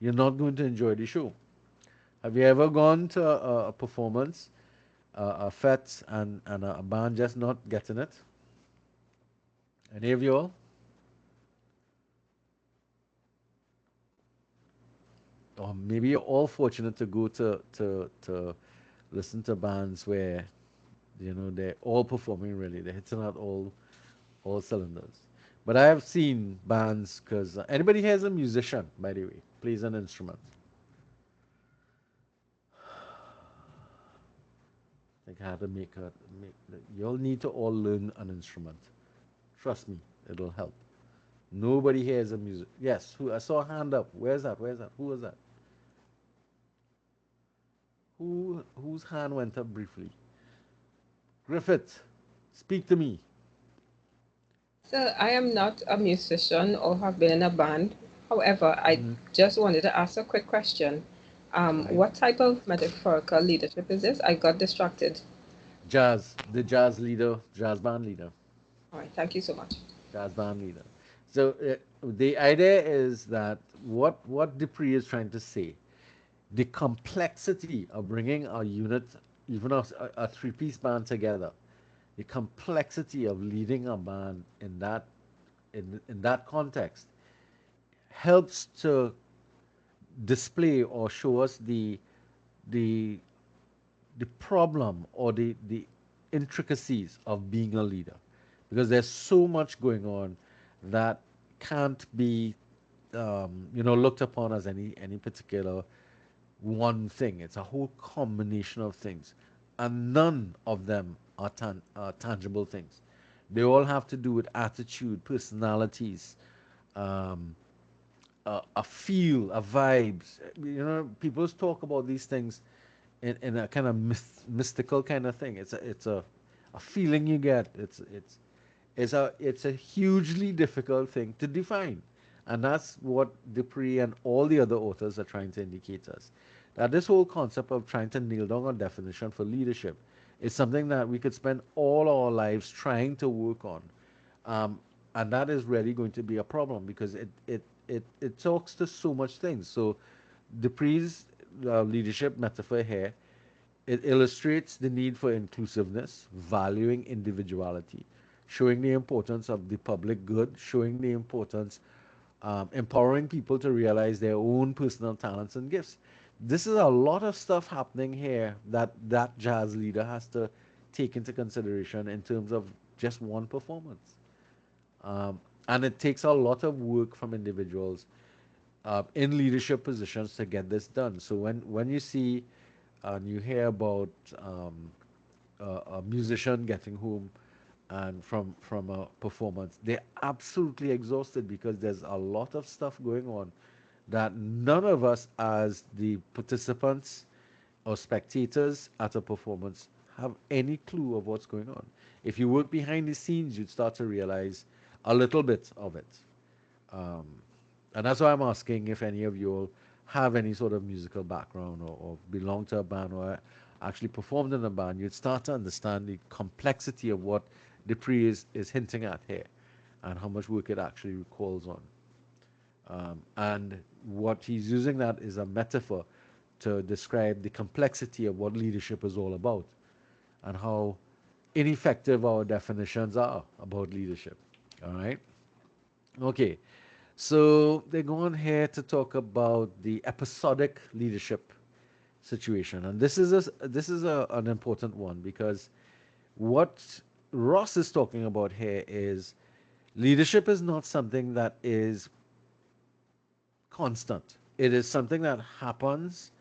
you're not going to enjoy the show. Have you ever gone to a performance, a fete, and a band just not getting it? Any of you all? Or maybe you're all fortunate to go to listen to bands where they're all performing really, they're hitting out all cylinders. But I have seen bands because anybody here is a musician, by the way, plays an instrument. I think I had to make. You'll need to all learn an instrument. Trust me, it'll help. Nobody here is a music. Yes, who I saw a hand up. Where's that? Where's that? Who was that? Whose hand went up briefly? Griffith, speak to me. So I am not a musician or have been in a band. However, I Mm-hmm. just wanted to ask a quick question. Right. What type of metaphorical leadership is this? I got distracted. The jazz leader, jazz band leader, All right, thank you so much. jazz band leader. So the idea is that what Dupree is trying to say, the complexity of bringing a unit, even a three-piece band together, the complexity of leading a band in that context helps to display or show us the the problem or the intricacies of being a leader, because there's so much going on that can't be looked upon as any particular one thing. It's a whole combination of things, and none of them are tangible things. They all have to do with attitude, personalities, um, a feel, a vibes. People talk about these things in a kind of mystical kind of thing. It's a feeling you get. It's a hugely difficult thing to define, and that's what Dupree and all the other authors are trying to indicate us. that this whole concept of trying to nail down a definition for leadership is something that we could spend all our lives trying to work on. Um, and that is really going to be a problem because it talks to so much things. So Dupree's leadership metaphor here, it illustrates the need for inclusiveness, valuing individuality, showing the importance of the public good, showing the importance, empowering people to realize their own personal talents and gifts. This is a lot of stuff happening here that that jazz leader has to take into consideration in terms of just one performance. And it takes a lot of work from individuals in leadership positions to get this done. So when you see and you hear about a musician getting home and from a performance, they're absolutely exhausted because there's a lot of stuff going on that none of us as the participants or spectators at a performance have any clue of what's going on. If you work behind the scenes, you'd start to realize a little bit of it. Um, and that's why I'm asking if any of you all have any sort of musical background or belong to a band or actually performed in a band, you'd start to understand the complexity of what Dupree is hinting at here and how much work it actually calls on. And what he's using that is a metaphor to describe the complexity of what leadership is all about and how ineffective our definitions are about leadership. All right. Okay. So they go on here to talk about the episodic leadership situation, and an important one because what Ross is talking about here is leadership is not something that is constant. It is something that happens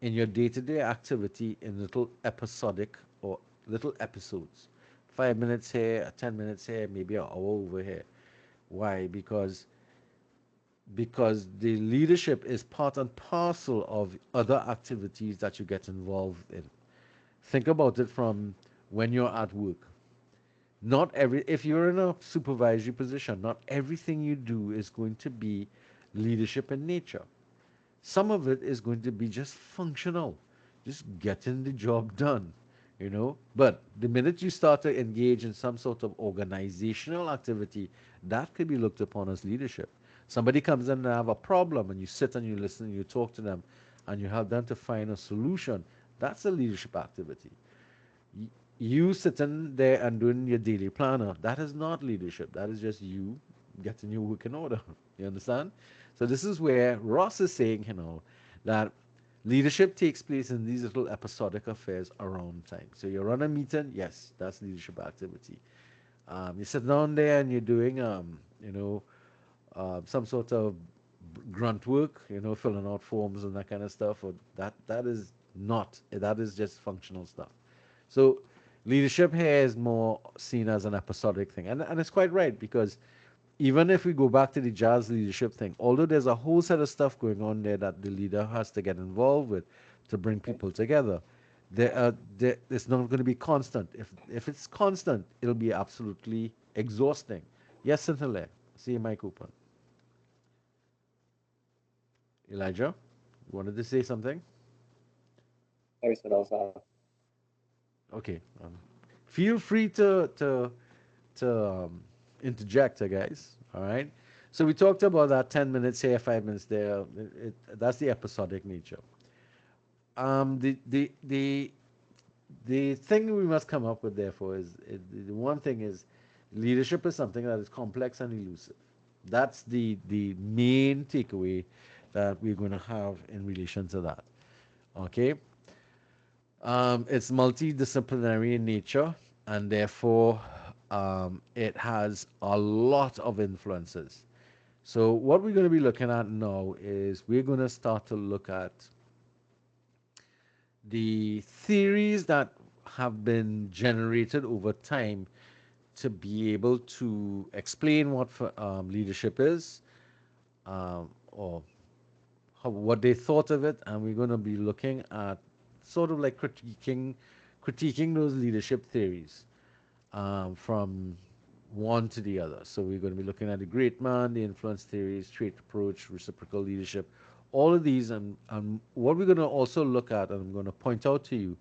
in your day-to-day activity in little episodic or little episodes. 5 minutes here, 10 minutes here, maybe an hour over here. Why? Because the leadership is part and parcel of other activities that you get involved in. Think about it from when you're at work. Not every If you're in a supervisory position, not everything you do is going to be leadership in nature. Some of it is going to be just functional, just getting the job done, you know. But the minute you start to engage in some sort of organizational activity, that could be looked upon as leadership. Somebody comes in and have a problem, and you sit and you listen, and you talk to them, and you help them to find a solution. That's a leadership activity. You sitting there and doing your daily planner, that is not leadership. That is just you getting your work in order. You understand? So this is where Ross is saying, that leadership takes place in these little episodic affairs around time. So you run a meeting, yes, that's leadership activity. You sit down there and you're doing, some sort of grunt work, filling out forms and that kind of stuff. Or that is not. That is just functional stuff. So leadership here is more seen as an episodic thing, and it's quite right because even if we go back to the jazz leadership thing, although there's a whole set of stuff going on there that the leader has to get involved with to bring people together, it's not going to be constant. If it's constant, it'll be absolutely exhausting. Yes, Cynthia. See you, Mike open. Elijah, you wanted to say something? Maybe said also. Okay. Feel free to interject, guys. All right. So we talked about that 10 minutes here, 5 minutes there. That's the episodic nature. The thing we must come up with, therefore, the one thing is leadership is something that is complex and elusive. That's the main takeaway that we're going to have in relation to that. Okay. It's multidisciplinary in nature, and therefore it has a lot of influences. So what we're going to be looking at now is we're going to start to look at the theories that have been generated over time to be able to explain what leadership is, or what they thought of it, and we're going to be looking at sort of like critiquing those leadership theories from one to the other. So we're going to be looking at the great man, the influence theories, trait approach, reciprocal leadership, all of these, and what we're going to also look at, and I'm going to point out to you,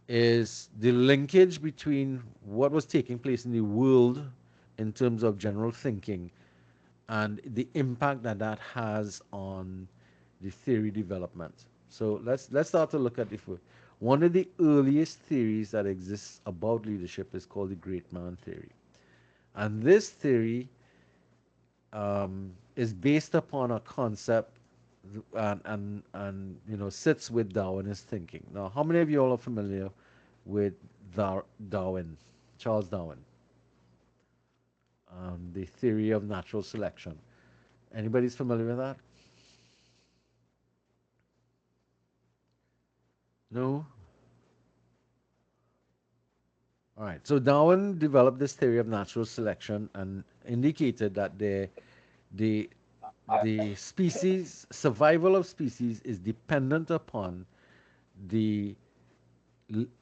is the linkage between what was taking place in the world in terms of general thinking and the impact that that has on the theory development. So let's start to look at if one of the earliest theories that exists about leadership is called the great man theory, and this theory is based upon a concept and sits with Darwinist thinking. Now, how many of you all are familiar with Darwin, Charles Darwin, the theory of natural selection? Anybody's familiar with that? No? All right. So Darwin developed this theory of natural selection and indicated that the the species survival of species is dependent upon the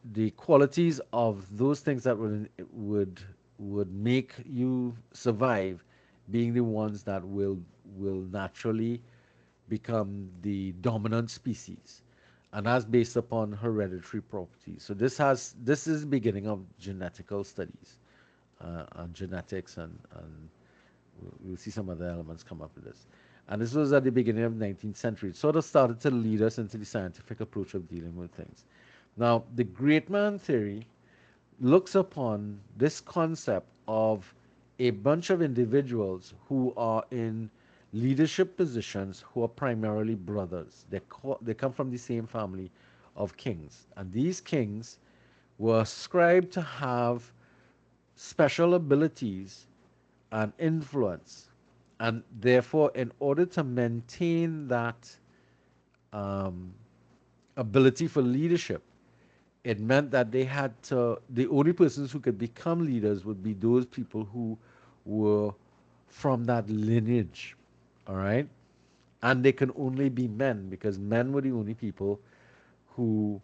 the qualities of those things that would make you survive being the ones that will naturally become the dominant species, and that's based upon hereditary properties. So this is the beginning of genetical studies and genetics, and we'll see some other elements come up with this. And this was at the beginning of the 19th century. It sort of started to lead us into the scientific approach of dealing with things. Now, the great man theory looks upon this concept of a bunch of individuals who are in leadership positions who are primarily brothers. They come from the same family of kings. And these kings were ascribed to have special abilities and influence. And therefore, in order to maintain that um, ability for leadership, it meant that the only persons who could become leaders would be those people who were from that lineage. All right. And they can only be men because men were the only people who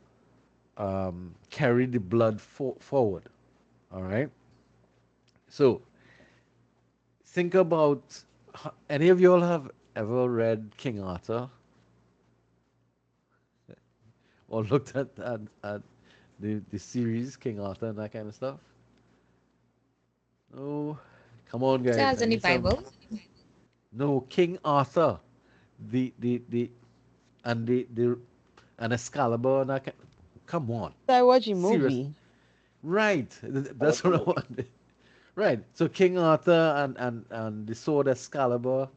carried the blood forward. All right. So think about any of you all have ever read King Arthur or looked at the series King Arthur and that kind of stuff? Oh, come on, It guys! has I in the need some. Bible. No, King Arthur, the and the and Excalibur and that. Come on, I watch a serious. movie. Right, I that's watched the what I movie. wanted. Right. So King Arthur and the sword Excalibur.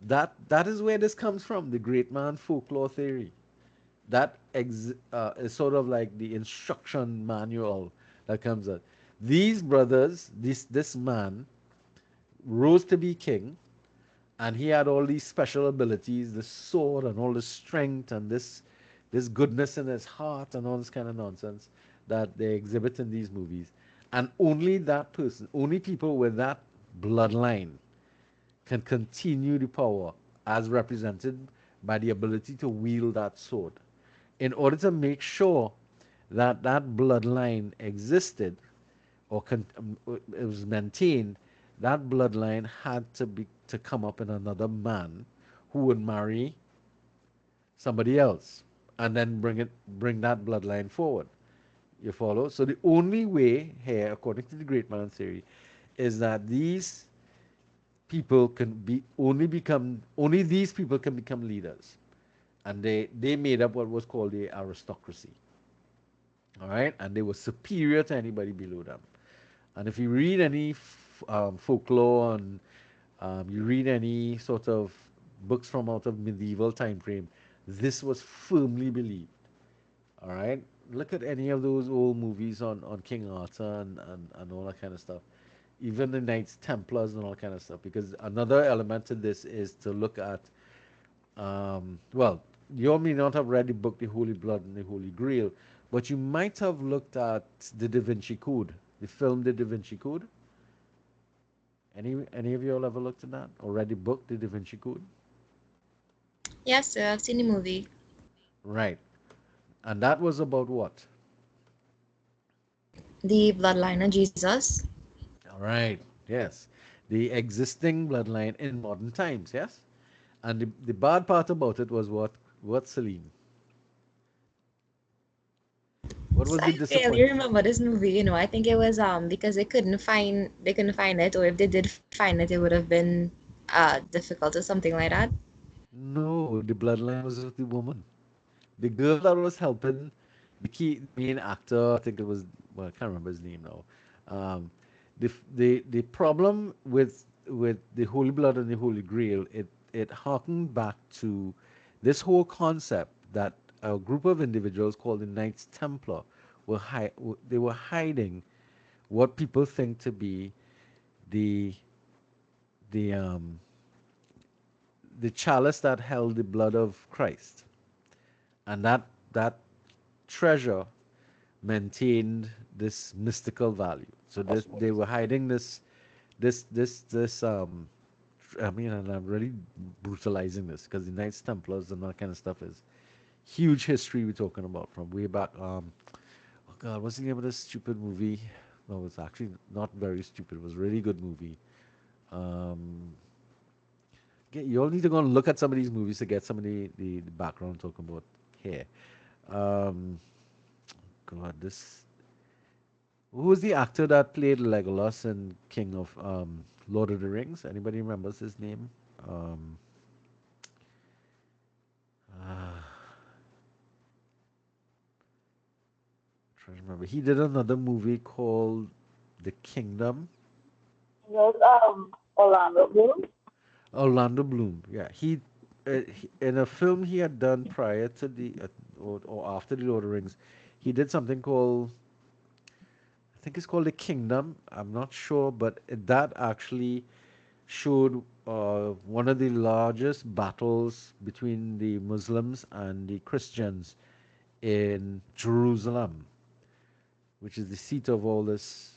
That is where this comes from. The great man folklore theory. That is sort of like the instruction manual that comes out. These brothers, this man rose to be king, and he had all these special abilities, the sword and all the strength and this goodness in his heart and all this kind of nonsense that they exhibit in these movies. And only that person, only people with that bloodline can continue the power as represented by the ability to wield that sword. In order to make sure that that bloodline existed or it was maintained, that bloodline had to come up in another man who would marry somebody else and then bring that bloodline forward. You follow? So the only way here, according to the great man theory, is that only these people can become leaders, and they made up what was called the aristocracy. All right, and they were superior to anybody below them. And if you read any folklore and you read any sort of books from out of medieval time frame, this was firmly believed. All right, look at any of those old movies on King Arthur and all that kind of stuff, even the Knights Templars and all kind of stuff. Because another element to this is to look at, well, you all may not have read the book The Holy Blood and the Holy Grail, but you might have looked at the Da Vinci Code, the film The Da Vinci Code. Any of you all ever looked at that or read the book The Da Vinci Code? Yes, sir. I've seen the movie. Right, and that was about what? The bloodline of Jesus. All right, yes, the existing bloodline in modern times, yes. And the bad part about it was what, Celine? What So was the I barely disappointment? remember this movie, you know. I think it was because they couldn't find it, or if they did find it, it would have been difficult or something like that. No, the bloodline was with the woman. The girl that was helping the main actor, I think it was, well, I can't remember his name now. Um, the problem with the Holy Blood and the Holy Grail, it harkened back to this whole concept that a group of individuals called the Knights Templar they were hiding what people think to be the the um, the chalice that held the blood of Christ, and that treasure maintained this mystical value. So they were hiding this. I mean, and I'm really brutalizing this because the Knights Templars and that kind of stuff is huge history we're talking about from way back. Oh God, what's the name of this stupid movie? No, it's actually not very stupid. It was a really good movie. Um, you all need to go and look at some of these movies to get some of the background talking about here. Um, God, this who was the actor that played Legolas in King of Lord of the Rings? Anybody remembers his name? Um, uh, trying to remember. He did another movie called The Kingdom. Yes, Orlando Bloom. Orlando Bloom. Yeah, in a film he had done prior to or after the Lord of the Rings, he did something called, I think it's called The Kingdom. I'm not sure, but that actually showed one of the largest battles between the Muslims and the Christians in Jerusalem, which is the seat of all this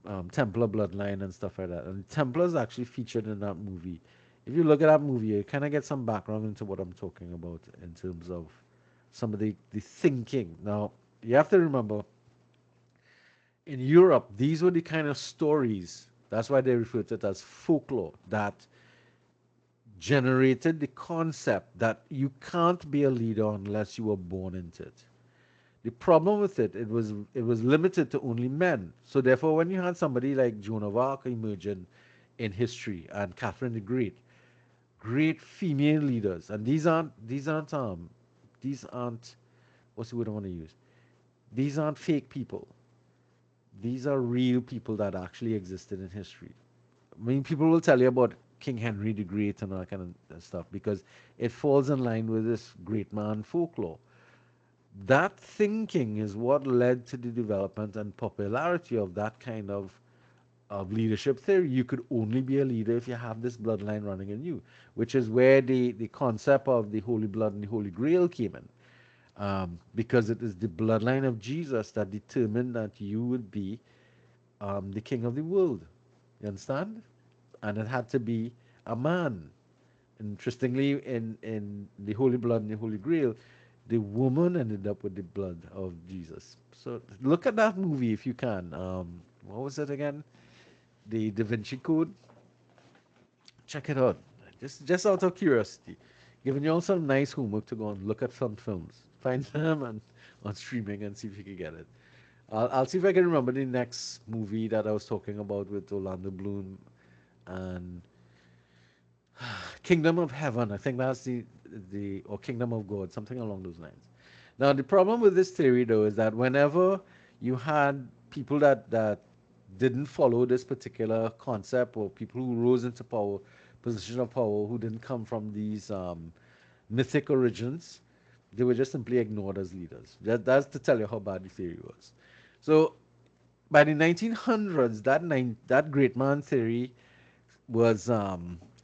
um, Templar bloodline and stuff like that. And Templars actually featured in that movie. If you look at that movie, you kind of get some background into what I'm talking about in terms of some of the thinking. Now, you have to remember, in Europe, these were the kind of stories, that's why they refer to it as folklore, that generated the concept that you can't be a leader unless you were born into it. The problem with it was limited to only men. So therefore, when you had somebody like Joan of Arc emerging in history and Catherine the Great, great female leaders, and these aren't what's the word I want to use? These aren't fake people. These are real people that actually existed in history. I mean, people will tell you about King Henry the Great and all that kind of stuff because it falls in line with this great man folklore. That thinking is what led to the development and popularity of that kind of leadership theory. You could only be a leader if you have this bloodline running in you, which is where the concept of the Holy Blood and the Holy Grail came in. Because it is the bloodline of Jesus that determined that you would be the king of the world. You understand? And it had to be a man. Interestingly, in the Holy Blood and the Holy Grail, the woman ended up with the blood of Jesus. So look at that movie if you can. What was it again? The Da Vinci Code. Check it out. Just out of curiosity, giving you all some nice homework to go and look at some films. Find them and on streaming and see if you can get it. I'll see if I can remember the next movie that I was talking about with Orlando Bloom and Kingdom of Heaven. I think that's the or Kingdom of God, something along those lines. Now the problem with this theory though is that whenever you had people that didn't follow this particular concept or people who rose into power, position of power, who didn't come from these mythic origins, they were just simply ignored as leaders. That's to tell you how bad the theory was. So by the 1900s, that great man theory was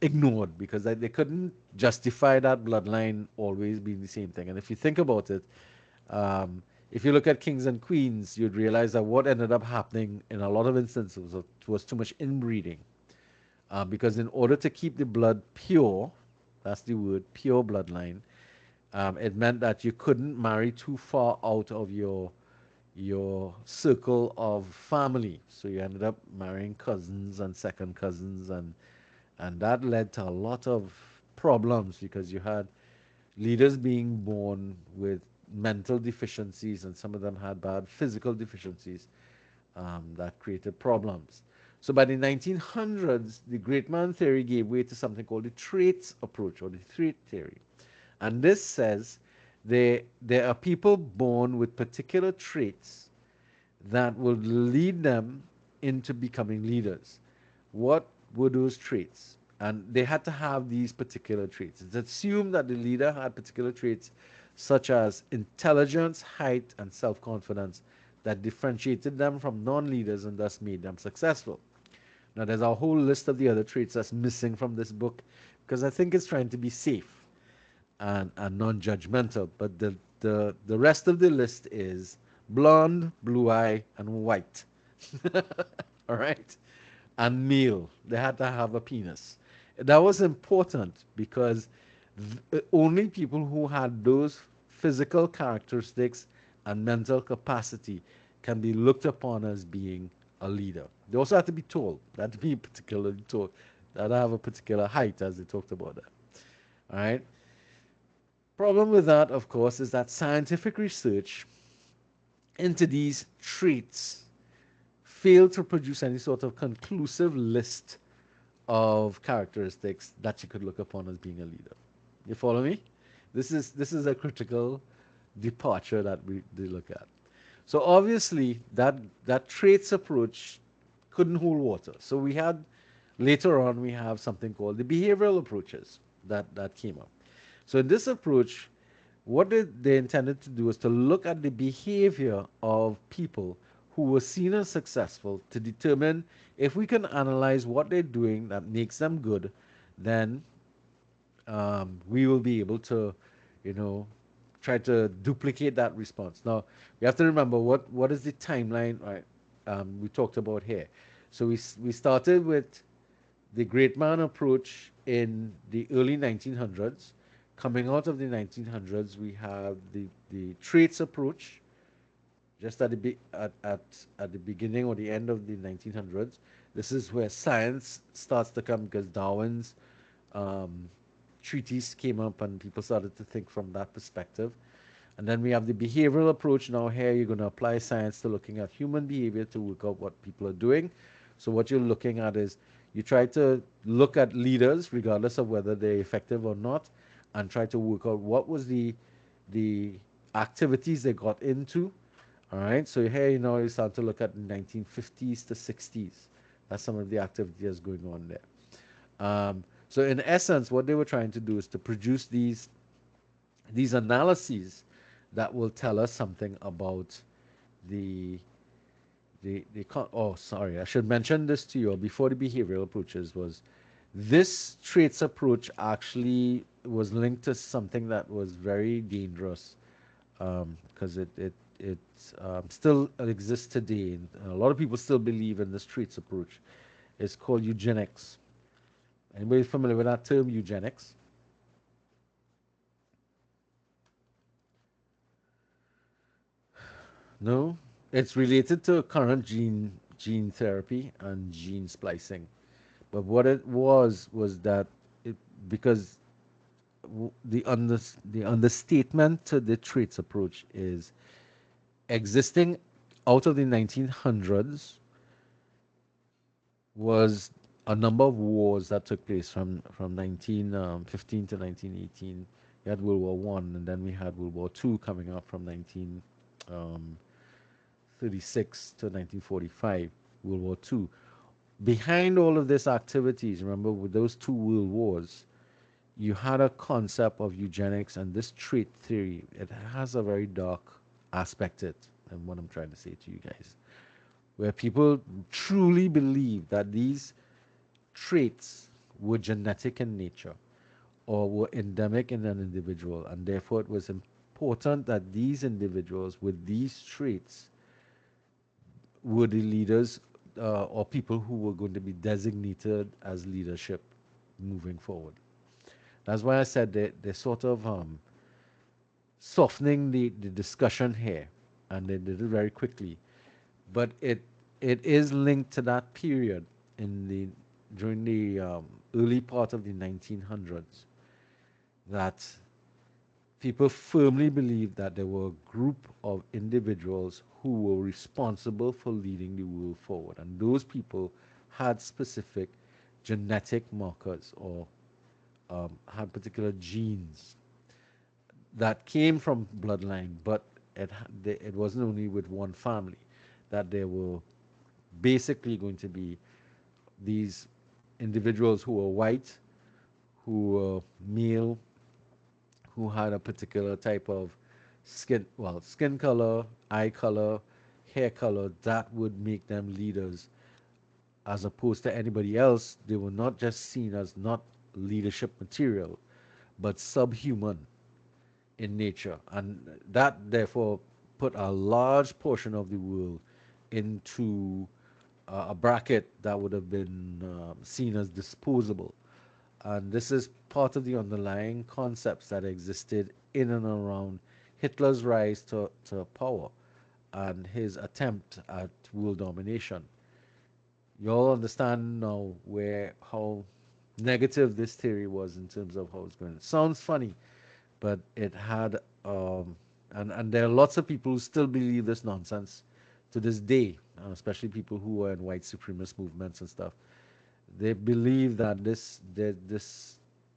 ignored because they couldn't justify that bloodline always being the same thing. And if you think about it, um, if you look at kings and queens, you'd realize that what ended up happening in a lot of instances was too much inbreeding. Because in order to keep the blood pure, that's the word, pure bloodline, it meant that you couldn't marry too far out of your circle of family. So you ended up marrying cousins and second cousins And that led to a lot of problems because you had leaders being born with mental deficiencies, and some of them had bad physical deficiencies that created problems. So by the 1900s, the great man theory gave way to something called the traits approach or the trait theory. And this says there are people born with particular traits that will lead them into becoming leaders. What were those traits? And they had to have these particular traits. It's assumed that the leader had particular traits such as intelligence, height, and self confidence that differentiated them from non leaders and thus made them successful. Now, there's a whole list of the other traits that's missing from this book because I think it's trying to be safe and non-judgmental. But the rest of the list is blonde, blue eye, and white. All right, and male. They had to have a penis. That was important because only people who had those physical characteristics and mental capacity can be looked upon as being a leader. They also have to be tall. They have to be particularly tall. They had to have a particular height, as they talked about that. All right. Problem with that, of course, is that scientific research into these traits failed to produce any sort of conclusive list of characteristics that you could look upon as being a leader. You follow me? This is a critical departure that we look at. So obviously that traits approach couldn't hold water. So we had later on we have something called the behavioral approaches that came up. So in this approach, what they intended to do is to look at the behavior of people who were seen as successful to determine if we can analyze what they're doing that makes them good, then we will be able to, you know, try to duplicate that response. Now, we have to remember what is the timeline, right? We talked about here. So we started with the great man approach in the early 1900s. Coming out of the 1900s, we have the traits approach, just at at the beginning or the end of the 1900s. This is where science starts to come because Darwin's um, treatise came up and people started to think from that perspective. And then we have the behavioral approach. Now here you're going to apply science to looking at human behavior to work out what people are doing. So what you're looking at is you try to look at leaders, regardless of whether they're effective or not, and try to work out what was the activities they got into. All right. So here you start to look at 1950s to 60s. That's some of the activities going on there. So in essence, what they were trying to do is to produce these analyses that will tell us something about the oh, sorry, I should mention this to you before the behavioral approaches was this traits approach actually was linked to something that was very dangerous because it still exists today. And a lot of people still believe in this traits approach. It's called eugenics. Anybody familiar with that term, eugenics? No, it's related to current gene therapy and gene splicing. But what it was that it because the understatement to the traits approach is existing out of the 1900s was a number of wars that took place from 1915 to 1918. We had World War One, and then we had World War Two coming up from 1936 to 1945. World War Two. Behind all of these activities, remember, with those two world wars, you had a concept of eugenics and this trait theory. It has a very dark aspect to it, and what I'm trying to say to you guys, where people truly believe that these traits were genetic in nature or were endemic in an individual, and therefore it was important that these individuals with these traits were the leaders or people who were going to be designated as leadership moving forward. That's why I said they're sort of softening the discussion here, and they did it very quickly. But it is linked to that period in the during the early part of the 1900s that people firmly believed that there were a group of individuals who were responsible for leading the world forward. And those people had specific genetic markers or had particular genes that came from bloodline, but it wasn't only with one family, that there were basically going to be these individuals who were white, who were male, who had a particular type of skin color, eye color, hair color that would make them leaders as opposed to anybody else. They were not just seen as not leadership material, but subhuman in nature. And that therefore put a large portion of the world into a bracket that would have been seen as disposable. And this is part of the underlying concepts that existed in and around Hitler's rise to power and his attempt at world domination. You all understand now where how negative this theory was in terms of how it's going. It sounds funny, but it had and there are lots of people who still believe this nonsense to this day, especially people who are in white supremacist movements and stuff. They believe that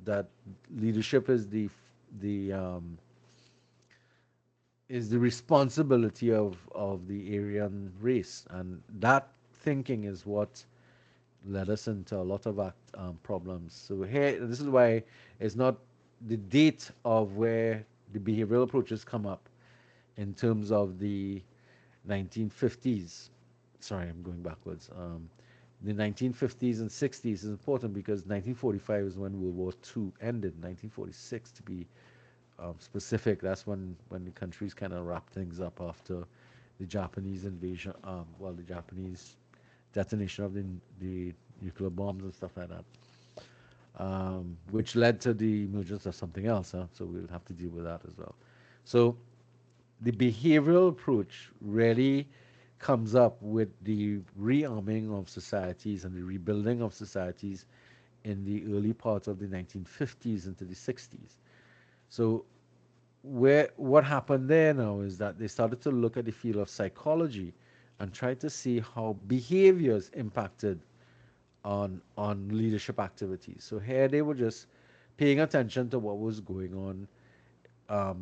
that leadership is the responsibility of the Aryan race, and that thinking is what led us into a lot of problems. So here, this is why it's not the date of where the behavioral approaches come up in terms of the 1950s. Sorry, I'm going backwards. The 1950s and 60s is important because 1945 is when World War II ended. 1946, to be specific, that's when the countries kind of wrapped things up after the Japanese invasion. The Japanese detonation of the nuclear bombs and stuff like that, which led to the emergence of something else. So we'll have to deal with that as well. So the behavioral approach really comes up with the rearming of societies and the rebuilding of societies in the early part of the 1950s into the 60s. So what happened there now is that they started to look at the field of psychology and try to see how behaviors impacted on leadership activities. So here they were just paying attention to what was going on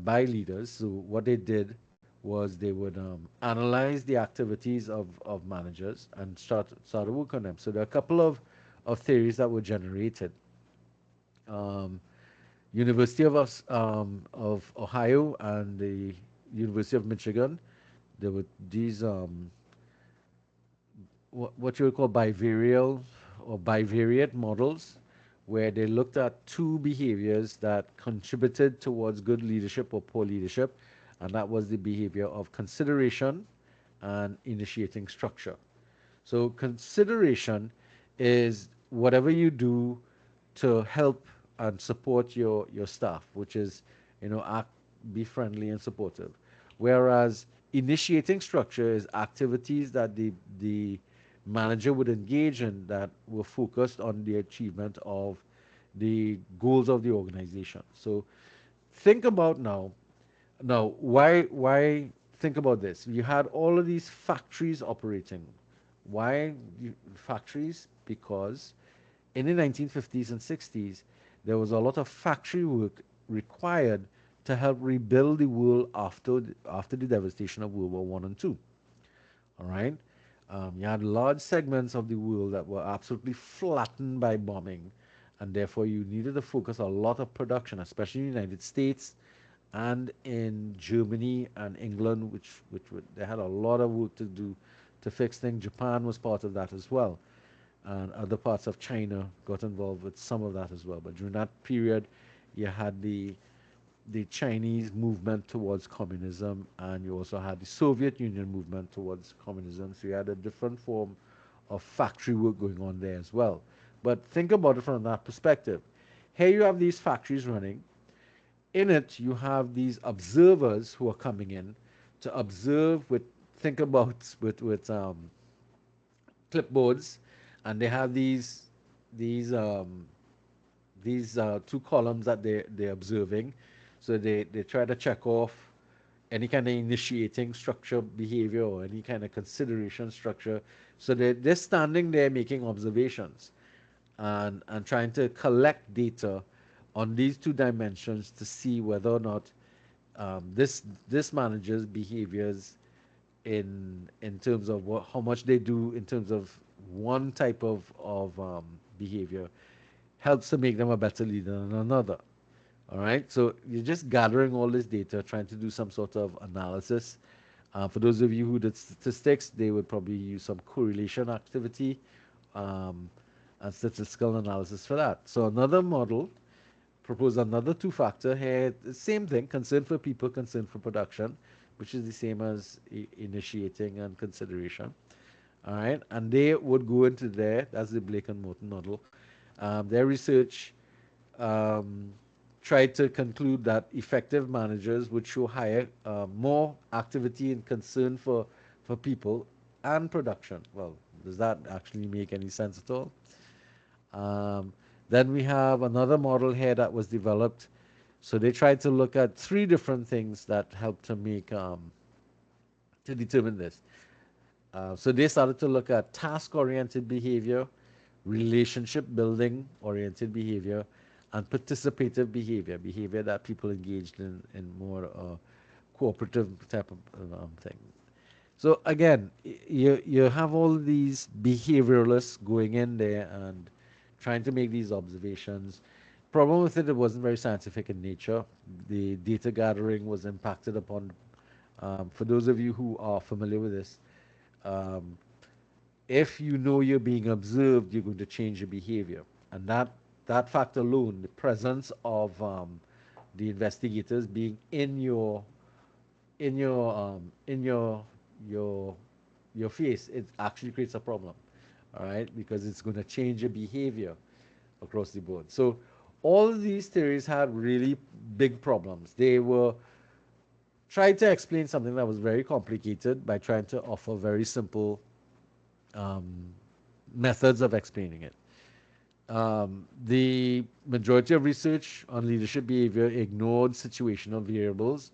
by leaders. So what they did was they would analyze the activities of managers and start to work on them. So there are a couple of theories that were generated. Um, University of Ohio and the University of Michigan, there were these what you would call bivarial or bivariate models, where they looked at two behaviors that contributed towards good leadership or poor leadership, and that was the behavior of consideration and initiating structure. So consideration is whatever you do to help and support your staff, which is, be friendly and supportive. Whereas initiating structure is activities that the manager would engage in that were focused on the achievement of the goals of the organization. So think about now, why think about this? You had all of these factories operating. Why factories? Because in the 1950s and 60s, there was a lot of factory work required to help rebuild the world after the devastation of World War One and Two. All right, you had large segments of the world that were absolutely flattened by bombing, and therefore you needed to focus a lot of production, especially in the United States and in Germany and England, they had a lot of work to do to fix things. Japan was part of that as well, and other parts of China got involved with some of that as well. But during that period, you had the Chinese movement towards communism, and you also had the Soviet Union movement towards communism. So you had a different form of factory work going on there as well. But think about it from that perspective. Here you have these factories running. In it, you have these observers who are coming in to observe think about with clipboards, and they have these these two columns that they're observing. So they try to check off any kind of initiating structure behavior or any kind of consideration structure. So they're standing there making observations and trying to collect data on these two dimensions to see whether or not this manager's behaviors in terms of how much they do in terms of one type of behavior helps to make them a better leader than another. All right, so you're just gathering all this data, trying to do some sort of analysis. For those of you who did statistics, they would probably use some correlation activity um, and statistical analysis for that. So another model propose another two-factor here. The same thing, concern for people, concern for production, which is the same as initiating and consideration. All right, and they would go into there. That's the Blake and Morton model. Their research um, tried to conclude that effective managers would show higher, more activity and concern for people and production. Well, does that actually make any sense at all? Um, then we have another model here that was developed. So they tried to look at three different things that help to make to determine this. So they started to look at task-oriented behavior, relationship-building-oriented behavior, and participative behavior, behavior that people engaged in more cooperative type of thing. So again, you have all these behavioralists going in there and trying to make these observations. Problem with it, it wasn't very scientific in nature. The data gathering was impacted upon. For those of you who are familiar with this, um, if you know you're being observed, you're going to change your behavior, and that fact alone, the presence of the investigators being in your your face, it actually creates a problem. All right, because it's going to change your behavior across the board. So all of these theories had really big problems. They were trying to explain something that was very complicated by trying to offer very simple um, methods of explaining it. The majority of research on leadership behavior ignored situational variables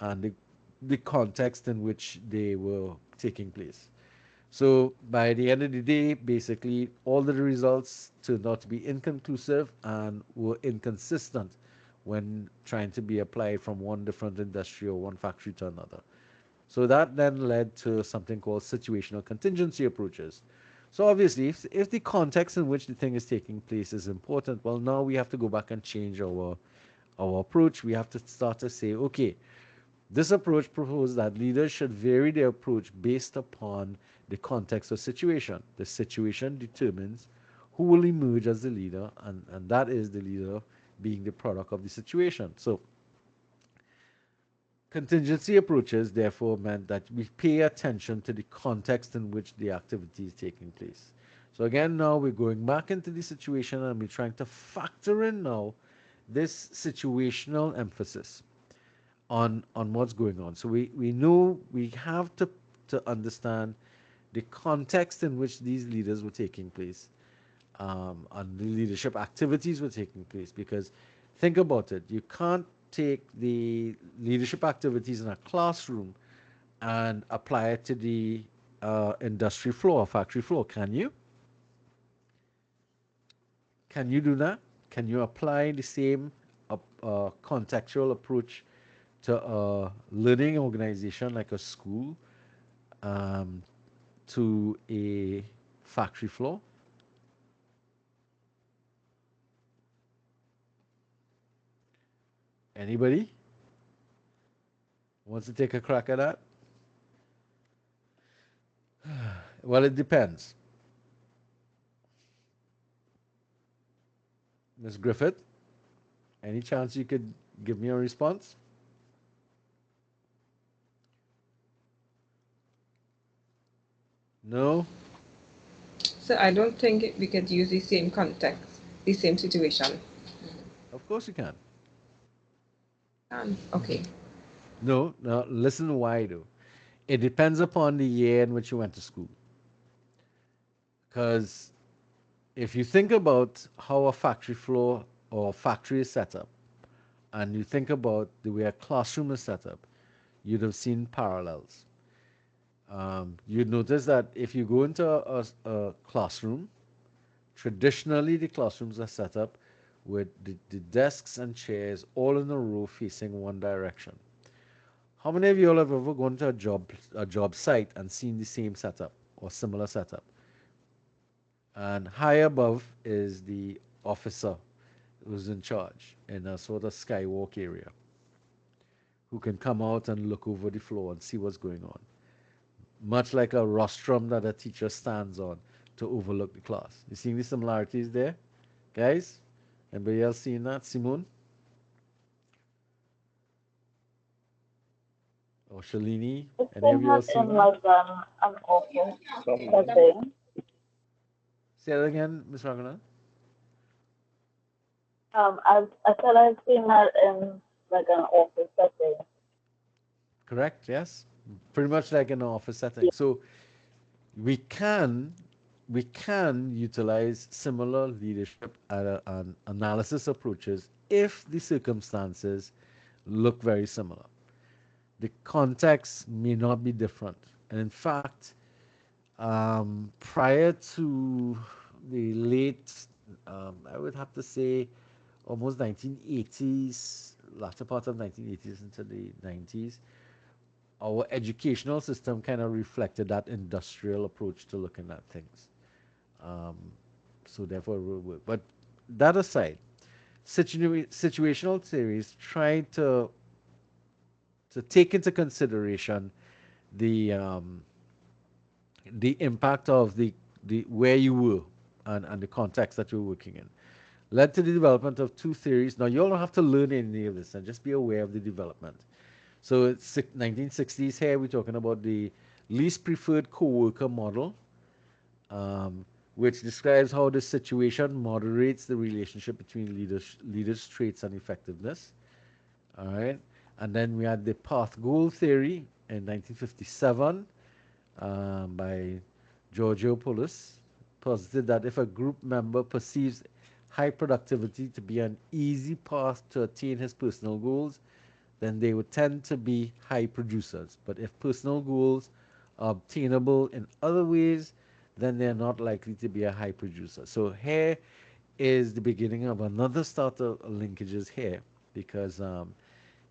and the context in which they were taking place. So by the end of the day, basically all the results turned out to be inconclusive and were inconsistent when trying to be applied from one different industry or one factory to another. So that then led to something called situational contingency approaches. So obviously, if the context in which the thing is taking place is important, well, now we have to go back and change our approach. We have to start to say, okay, this approach proposed that leaders should vary their approach based upon the context or situation. The situation determines who will emerge as the leader, and that is the leader being the product of the situation. So contingency approaches therefore meant that we pay attention to the context in which the activity is taking place. So again, now we're going back into the situation and we're trying to factor in now this situational emphasis on what's going on. So we know we have to understand the context in which these leaders were taking place, and the leadership activities were taking place. Because think about it, you can't take the leadership activities in a classroom and apply it to the industry floor, factory floor. Can you? Can you do that? Can you apply the same contextual approach to a learning organization like a school um, to a factory floor? Anybody wants to take a crack at that? Well, it depends. Ms. Griffith, any chance you could give me a response? No? So I don't think we could use the same context, the same situation. Of course you can. Okay. No, no, listen why though. It depends upon the year in which you went to school. Because if you think about how a factory floor or factory is set up, and you think about the way a classroom is set up, you'd have seen parallels. You'd notice that if you go into a classroom, traditionally the classrooms are set up with the desks and chairs all in a row facing one direction. How many of you all have ever gone to a job site and seen the same setup or similar setup? And high above is the officer who's in charge in a sort of skywalk area who can come out and look over the floor and see what's going on. Much like a rostrum that a teacher stands on to overlook the class. You seeing the similarities there? Guys? Anybody else seeing that? Simone? Or Shalini? It's Any of you similar else in seeing that? like an office Some setting. Say that again, Miss Raghunath. I said I've seen that in like an office setting. Correct, yes. Pretty much like in an office setting. So we can we can utilize similar leadership and analysis approaches if the circumstances look very similar. The context may not be different. And in fact, prior to the late, I would have to say, almost 1980s, latter part of 1980s into the 90s, our educational system kind of reflected that industrial approach to looking at things. Um, so therefore, but that aside, situational theories try to take into consideration the um, the impact of the where you were and the context that you're working in. Led to the development of two theories. Now you all don't have to learn any of this, and just be aware of the development. So it's 1960s here. We're talking about the least preferred co-worker model, which describes how the situation moderates the relationship between leaders' traits and effectiveness. All right, and then we had the path goal theory in 1957 by Giorgio Poulos, posited that if a group member perceives high productivity to be an easy path to attain his personal goals, then they would tend to be high producers. But if personal goals are obtainable in other ways, then they're not likely to be a high producer. So here is the beginning of another start of linkages here, because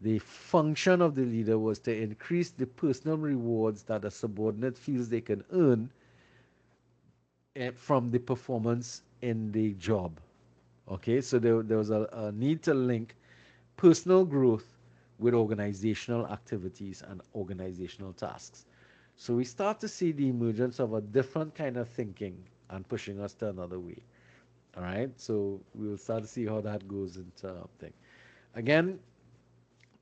the function of the leader was to increase the personal rewards that a subordinate feels they can earn from the performance in the job. Okay, so there was a need to link personal growth with organizational activities and organizational tasks. So we start to see the emergence of a different kind of thinking and pushing us to another way. All right, so we will start to see how that goes into thing. Again,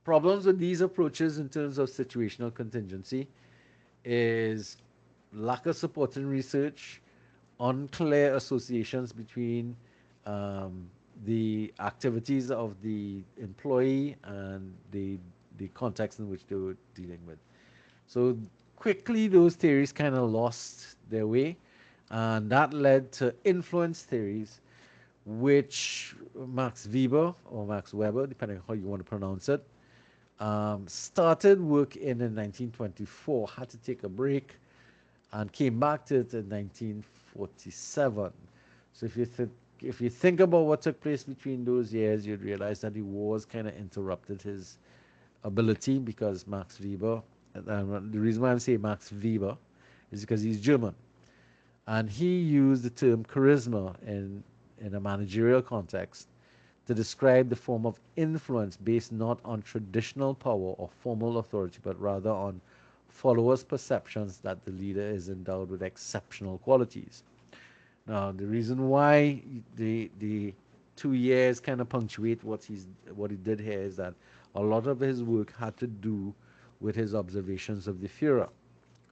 problems with these approaches in terms of situational contingency is lack of support in research, unclear associations between um, the activities of the employee and the context in which they were dealing with. So quickly, those theories kind of lost their way, and that led to influence theories, which Max Weber or Max Weber, depending on how you want to pronounce it, started work in 1924, had to take a break, and came back to it in 1947. So if you think about what took place between those years, you'd realize that the wars kind of interrupted his ability, because Max Weber, the reason why I'm saying Max Weber is because he's German, and he used the term charisma in a managerial context to describe the form of influence based not on traditional power or formal authority, but rather on followers' perceptions that the leader is endowed with exceptional qualities. Now, the reason why the 2 years kind of punctuate what he did here is that a lot of his work had to do with his observations of the Führer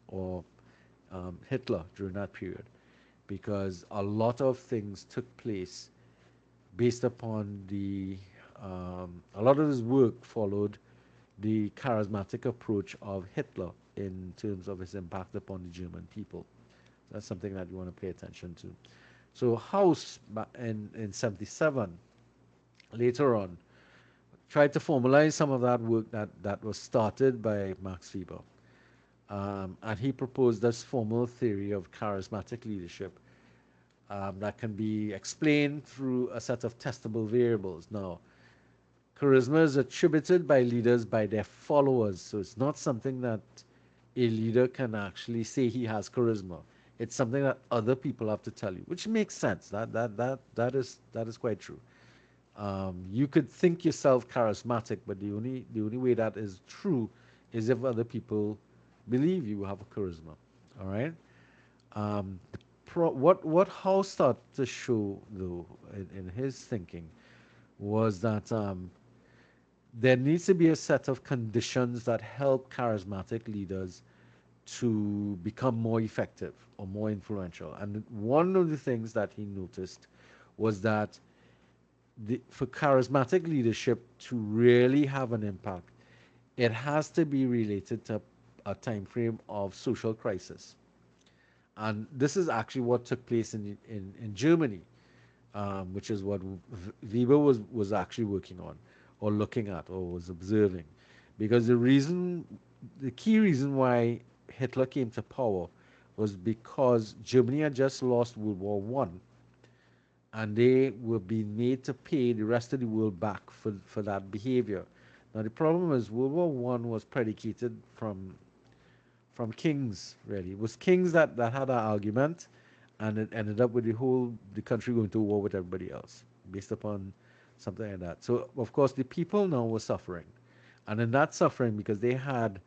or Hitler during that period, because a lot of things took place based upon a lot of his work followed the charismatic approach of Hitler in terms of his impact upon the German people. That's something that you want to pay attention to. So House in 77 later on, tried to formalize some of that work that was started by Max Weber. And he proposed this formal theory of charismatic leadership that can be explained through a set of testable variables. Now, charisma is attributed by leaders by their followers, so it's not something that a leader can actually say he has charisma. It's something that other people have to tell you, which makes sense. That is quite true. You could think yourself charismatic, but the only way that is true is if other people believe you have a charisma. All right. What House started to show though in his thinking was that there needs to be a set of conditions that help charismatic leaders to become more effective or more influential. And one of the things that he noticed was that for charismatic leadership to really have an impact, it has to be related to a time frame of social crisis. And this is actually what took place in Germany, which is what Weber was actually working on or looking at or was observing. Because the key reason why Hitler came to power was because Germany had just lost World War One, and they were being made to pay the rest of the world back for that behavior. Now the problem is World War One was predicated from kings, really. It was kings that had an argument, and it ended up with the country going to war with everybody else based upon something like that. So of course the people now were suffering, and in that suffering because they had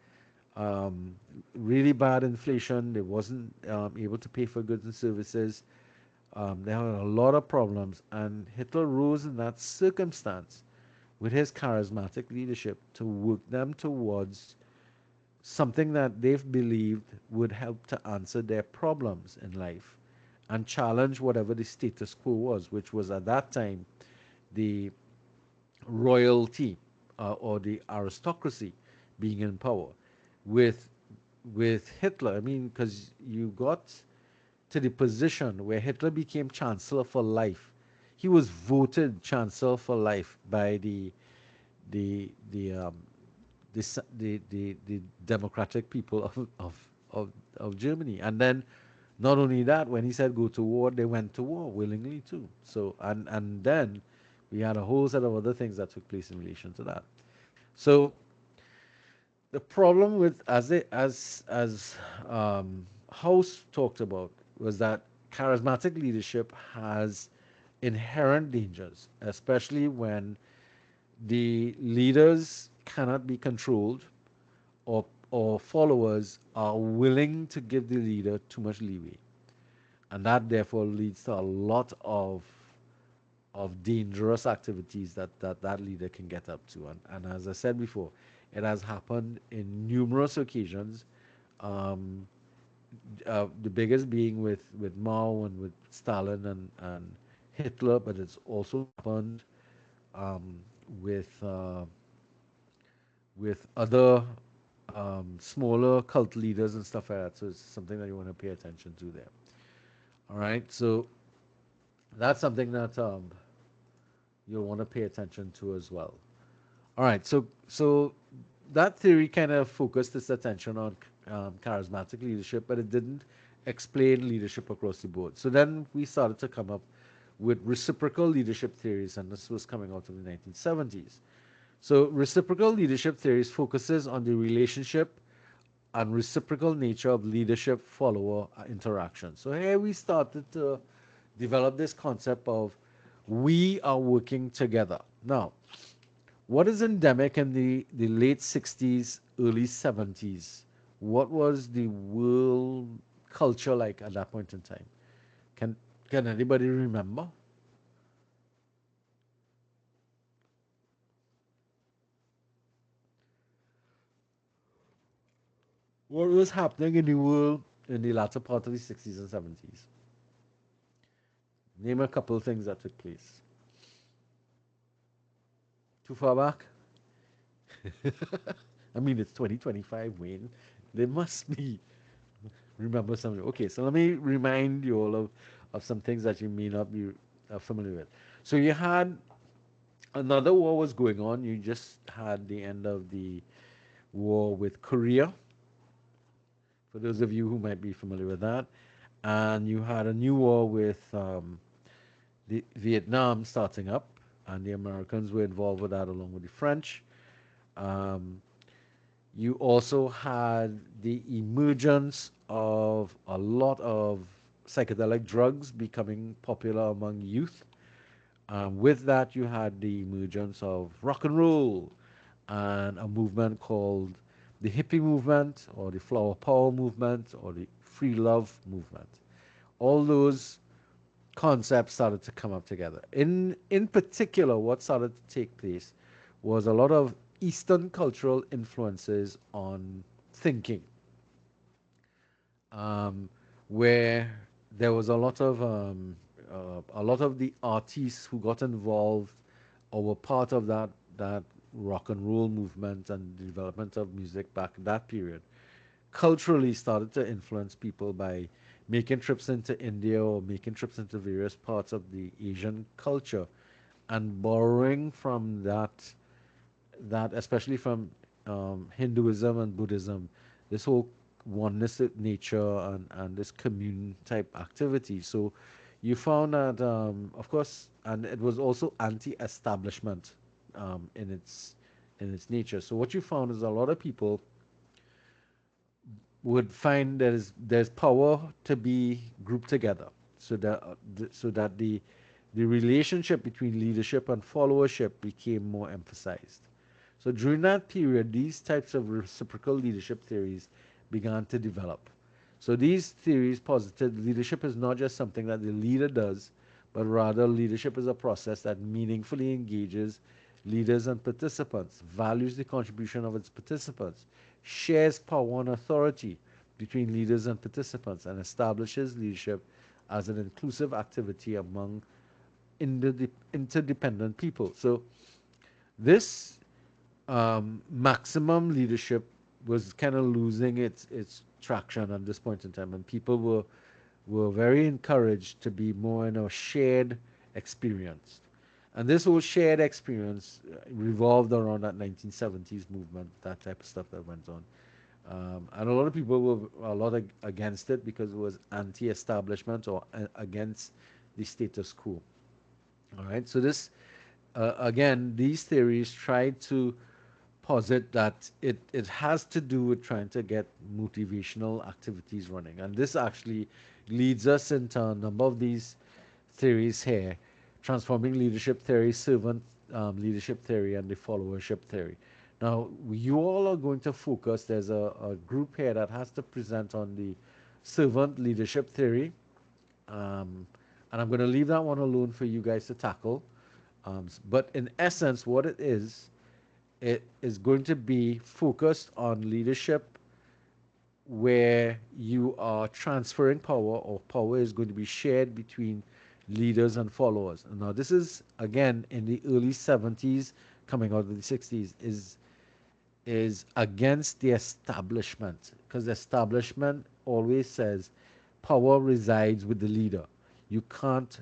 um, really bad inflation, they wasn't able to pay for goods and services. They had a lot of problems, and Hitler rose in that circumstance with his charismatic leadership to work them towards something that they've believed would help to answer their problems in life and challenge whatever the status quo was, which was at that time the royalty or the aristocracy being in power. With with Hitler, I mean, because you got to the position where Hitler became chancellor for life. He was voted chancellor for life by the the the democratic people of Germany. And then not only that, when he said go to war, they went to war willingly too. So and then we had a whole set of other things that took place in relation to that. So the problem with as House talked about was that charismatic leadership has inherent dangers, especially when the leaders cannot be controlled or followers are willing to give the leader too much leeway. And that therefore leads to a lot of dangerous activities that leader can get up to. And as I said before, it has happened in numerous occasions. Um, the biggest being with Mao and with Stalin and Hitler, but it's also happened um, with with other smaller cult leaders and stuff like that. So it's something that you want to pay attention to there. All right, so that's something that you'll want to pay attention to as well. All right, so that theory kind of focused its attention on charismatic leadership, but it didn't explain leadership across the board. So then we started to come up with reciprocal leadership theories, and this was coming out of the 1970s. So reciprocal leadership theories focuses on the relationship and reciprocal nature of leadership follower interaction. So here we started to develop this concept of we are working together. Now, what is endemic in the late 60s, early 70s? What was the world culture like at that point in time? Can can anybody remember? What was happening in the world in the latter part of the 60s and 70s? Name a couple of things that took place. Too far back? I mean, it's 2025, Wayne. There must be. Remember something. Okay, so let me remind you all of some things that you may not be familiar with. So you had Another war was going on. You just had the end of the war with Korea, for those of you who might be familiar with that. And you had a new war with the Vietnam starting up, and the Americans were involved with that along with the French. Um, you also had the emergence of a lot of psychedelic drugs becoming popular among youth. With that, you had the emergence of rock and roll and a movement called the hippie movement or the flower power movement or the free love movement. All those concepts started to come up together. In particular, what started to take place was a lot of Eastern cultural influences on thinking, um, where there was a lot of the artists who got involved or were part of that rock and roll movement and the development of music back in that period culturally started to influence people by making trips into India or making trips into various parts of the Asian culture and borrowing from that especially from Hinduism and Buddhism, this whole oneness of nature and this commune type activity. So you found that, of course, and it was also anti-establishment in its nature. So what you found is a lot of people would find there's power to be grouped together, so that so that the relationship between leadership and followership became more emphasized. So during that period, these types of reciprocal leadership theories began to develop. So these theories posited leadership is not just something that the leader does, but rather leadership is a process that meaningfully engages leaders and participants, values the contribution of its participants, shares power and authority between leaders and participants, and establishes leadership as an inclusive activity among interdependent people. So this maximum leadership was kind of losing its traction at this point in time, and people were very encouraged to be more in a shared experience. And this whole shared experience revolved around that 1970s movement, that type of stuff that went on. And a lot of people were a lot against it because it was anti-establishment or against the status quo. All right. So this, again, these theories try to posit that it has to do with trying to get motivational activities running. And this actually leads us into a number of these theories here: transforming leadership theory, servant leadership theory, and the followership theory. Now, you all are going to focus, there's a group here that has to present on the servant leadership theory. Um, and I'm going to leave that one alone for you guys to tackle. But in essence, what it is going to be focused on leadership where you are transferring power, or power is going to be shared between leaders and followers. Now, this is again in the early 70s, coming out of the 60s, is against the establishment, because the establishment always says power resides with the leader. You can't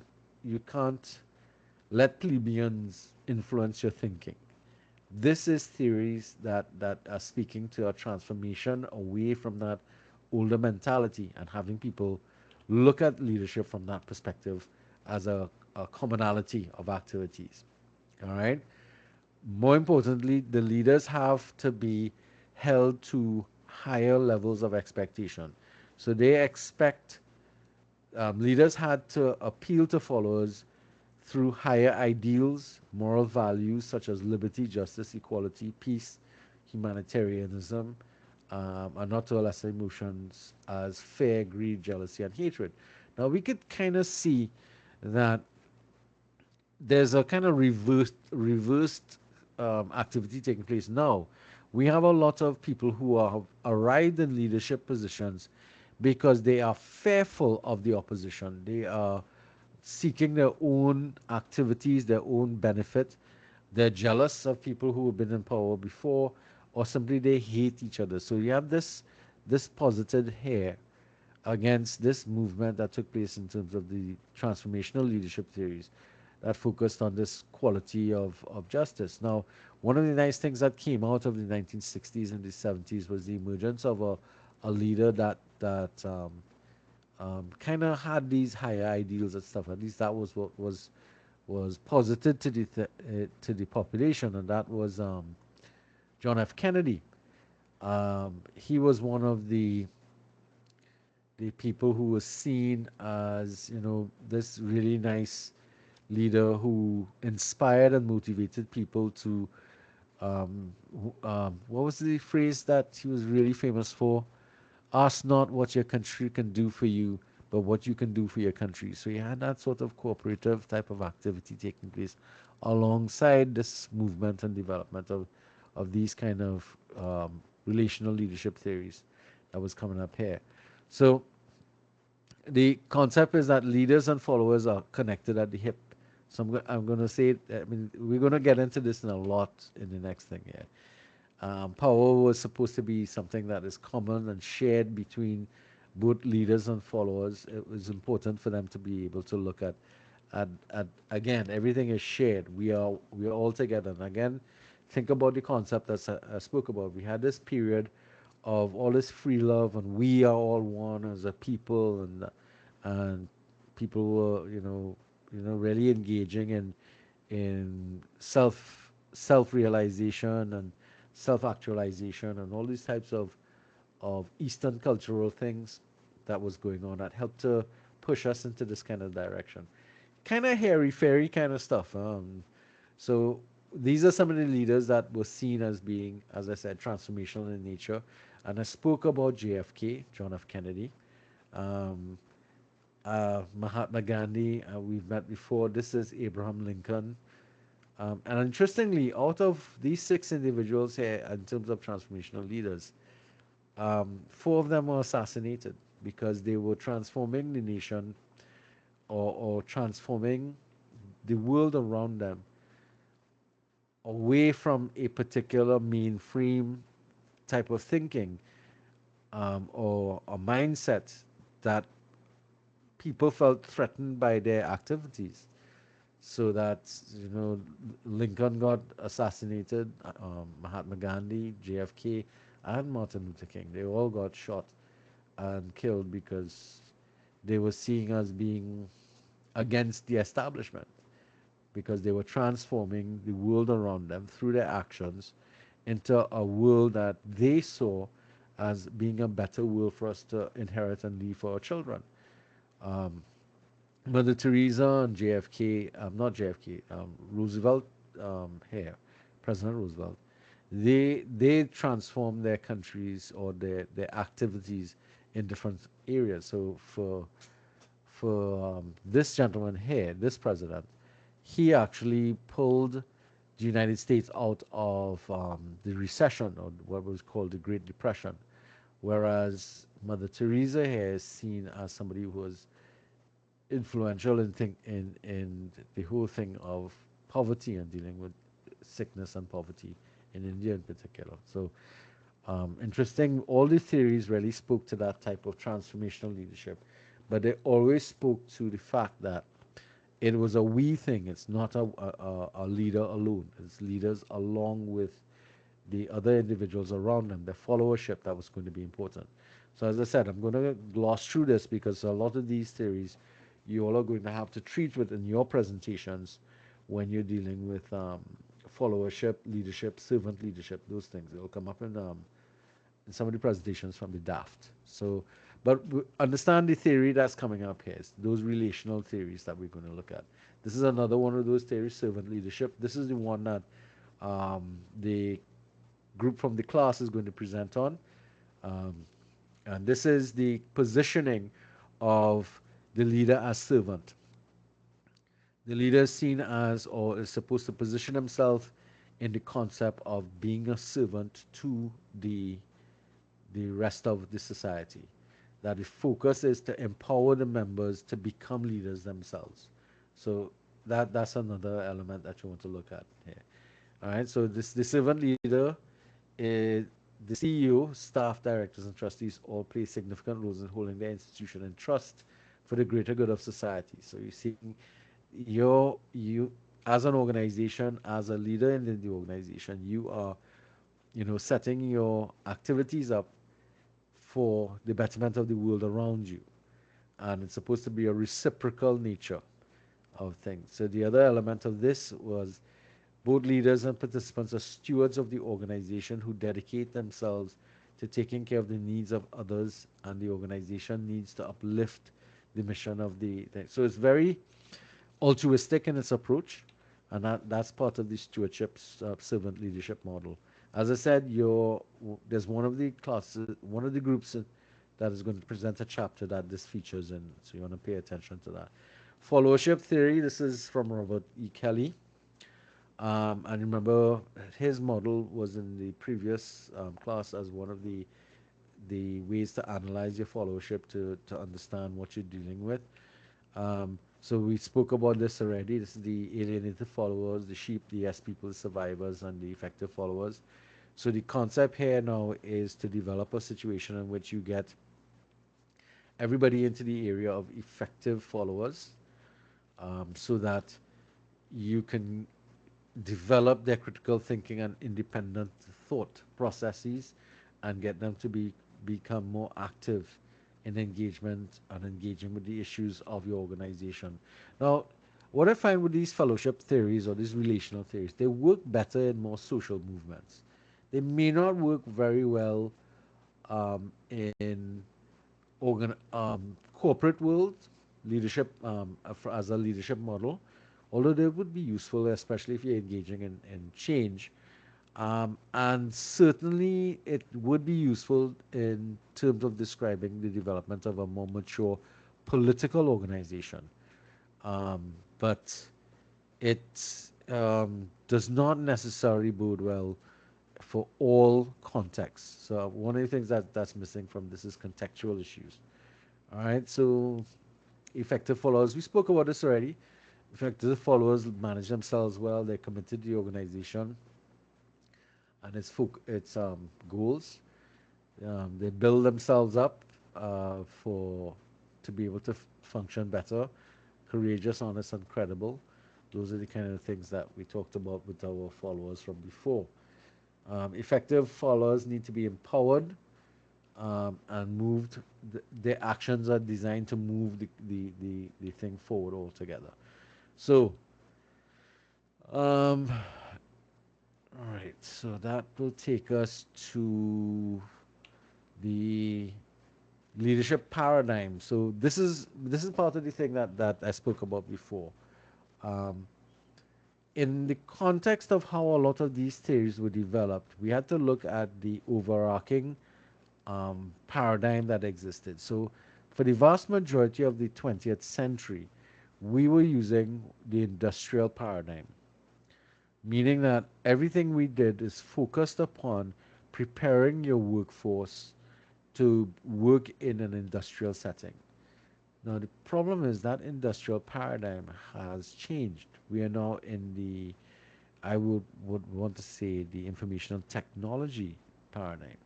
let plebeians influence your thinking. This is theories that are speaking to a transformation away from that older mentality and having people look at leadership from that perspective as a commonality of activities. All right. More importantly, the leaders have to be held to higher levels of expectation. So they expect leaders had to appeal to followers through higher ideals, moral values such as liberty, justice, equality, peace, humanitarianism, and not to lesser emotions as fear, greed, jealousy, and hatred. Now we could kind of see that there's a kind of reversed activity taking place now. We have a lot of people who have arrived in leadership positions because they are fearful of the opposition. They are seeking their own activities, their own benefit. They're jealous of people who have been in power before, or simply they hate each other. So you have this posited here against this movement that took place in terms of the transformational leadership theories, that focused on this quality of justice. Now, one of the nice things that came out of the 1960s and the 70s was the emergence of a leader that kind of had these higher ideals and stuff. At least that was what was posited to to the population, and that was John F. Kennedy. He was one of the people who was seen as, this really nice leader who inspired and motivated people to what was the phrase that he was really famous for? Ask not what your country can do for you, but what you can do for your country. So he had that sort of cooperative type of activity taking place alongside this movement and development of these kind of relational leadership theories that was coming up here. So the concept is that leaders and followers are connected at the hip. So I'm going to say, I mean, we're going to get into this in a lot in the next thing here. Power was supposed to be something that is common and shared between both leaders and followers. It was important for them to be able to look at again, everything is shared. We are all together. And again, think about the concept that I spoke about. We had this period of all this free love, and we are all one as a people, and people were, really engaging in self realization and self actualization and all these types of Eastern cultural things that was going on that helped to push us into this kind of direction. Kind of hairy fairy kind of stuff. So these are some of the leaders that were seen as being, as I said, transformational in nature. And I spoke about JFK, John F. Kennedy, um, Mahatma Gandhi. We've met before. This is Abraham Lincoln. And interestingly, out of these six individuals here, in terms of transformational leaders, four of them were assassinated because they were transforming the nation, or transforming the world around them away from a particular mainframe type of thinking, or a mindset that people felt threatened by their activities. So that, Lincoln got assassinated, Mahatma Gandhi, JFK, and Martin Luther King. They all got shot and killed because they were seen as being against the establishment, because they were transforming the world around them through their actions into a world that they saw as being a better world for us to inherit and leave for our children. Um, Mother Teresa and JFK, not JFK, Roosevelt, here, President Roosevelt, they transformed their countries or their activities in different areas. So for this gentleman here, this president, he actually pulled the United States out of the recession, or what was called the Great Depression, whereas Mother Teresa here is seen as somebody who was influential in the whole thing of poverty and dealing with sickness and poverty in India in particular. So interesting. All the theories really spoke to that type of transformational leadership, but they always spoke to the fact that it was a we thing. It's not a leader alone. It's leaders along with the other individuals around them, their followership, that was going to be important. So as I said, I'm going to gloss through this because a lot of these theories you all are going to have to treat with in your presentations when you're dealing with followership, leadership, servant leadership, those things. It will come up in some of the presentations from the DAFT. So, but understand the theory that's coming up here. It's those relational theories that we're going to look at. This is another one of those theories, servant leadership. This is the one that the group from the class is going to present on. Um, and this is the positioning of the leader as servant. The leader is seen as, or is supposed to position himself in the concept of being a servant to the rest of the society. That the focus is to empower the members to become leaders themselves. So that's another element that you want to look at here. All right. So the servant leader is the CEO, staff, directors, and trustees all play significant roles in holding their institution in trust for the greater good of society. So you're seeing you as an organization, as a leader in the organization, you are, setting your activities up for the betterment of the world around you. And it's supposed to be a reciprocal nature of things. So the other element of this was both leaders and participants are stewards of the organization who dedicate themselves to taking care of the needs of others, and the organization needs to uplift the mission of the thing. So it's very altruistic in its approach, and that's part of the stewardship servant leadership model. As I said, there's one of the classes, one of the groups that is going to present a chapter that this features in, so you want to pay attention to that. Followership theory. This is from Robert E. Kelly. And remember, his model was in the previous class as one of the ways to analyze your followership to understand what you're dealing with. So we spoke about this already. This is the alienated followers, the sheep, the yes people, the survivors, and the effective followers. So the concept here now is to develop a situation in which you get everybody into the area of effective followers, so that you can develop their critical thinking and independent thought processes and get them to become more active in engagement and engaging with the issues of your organization. Now, what I find with these fellowship theories or these relational theories, they work better in more social movements. They may not work very well in corporate world leadership, as a leadership model, although they would be useful, especially if you're engaging in change. And certainly it would be useful in terms of describing the development of a more mature political organization. But it does not necessarily bode well for all contexts. So one of the things that's missing from this is contextual issues. All right, so effective followers. We spoke about this already. Effective followers manage themselves well. They're committed to the organization and its goals. They build themselves up for to be able to function better, courageous, honest, and credible. Those are the kind of things that we talked about with our followers from before. Effective followers need to be empowered and moved. Their actions are designed to move the thing forward altogether. So, all right. So that will take us to the leadership paradigm. So this is part of the thing that I spoke about before. Um, in the context of how a lot of these theories were developed, we had to look at the overarching paradigm that existed. So, for the vast majority of the 20th century, we were using the industrial paradigm, meaning that everything we did is focused upon preparing your workforce to work in an industrial setting. Now, the problem is that industrial paradigm has changed. We are now in I would want to say, the information technology paradigm.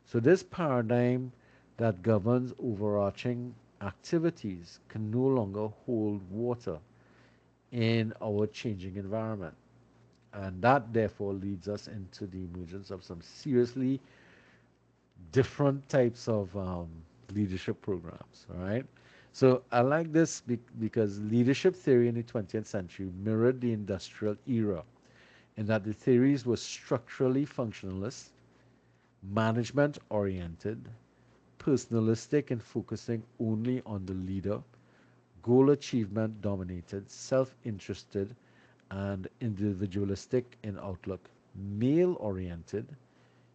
So this paradigm that governs overarching activities can no longer hold water in our changing environment. And that therefore leads us into the emergence of some seriously different types of leadership programs. All right. So I like this because leadership theory in the 20th century mirrored the industrial era in that the theories were structurally functionalist, management oriented, personalistic and focusing only on the leader, goal achievement dominated, self interested, and individualistic in outlook, male oriented,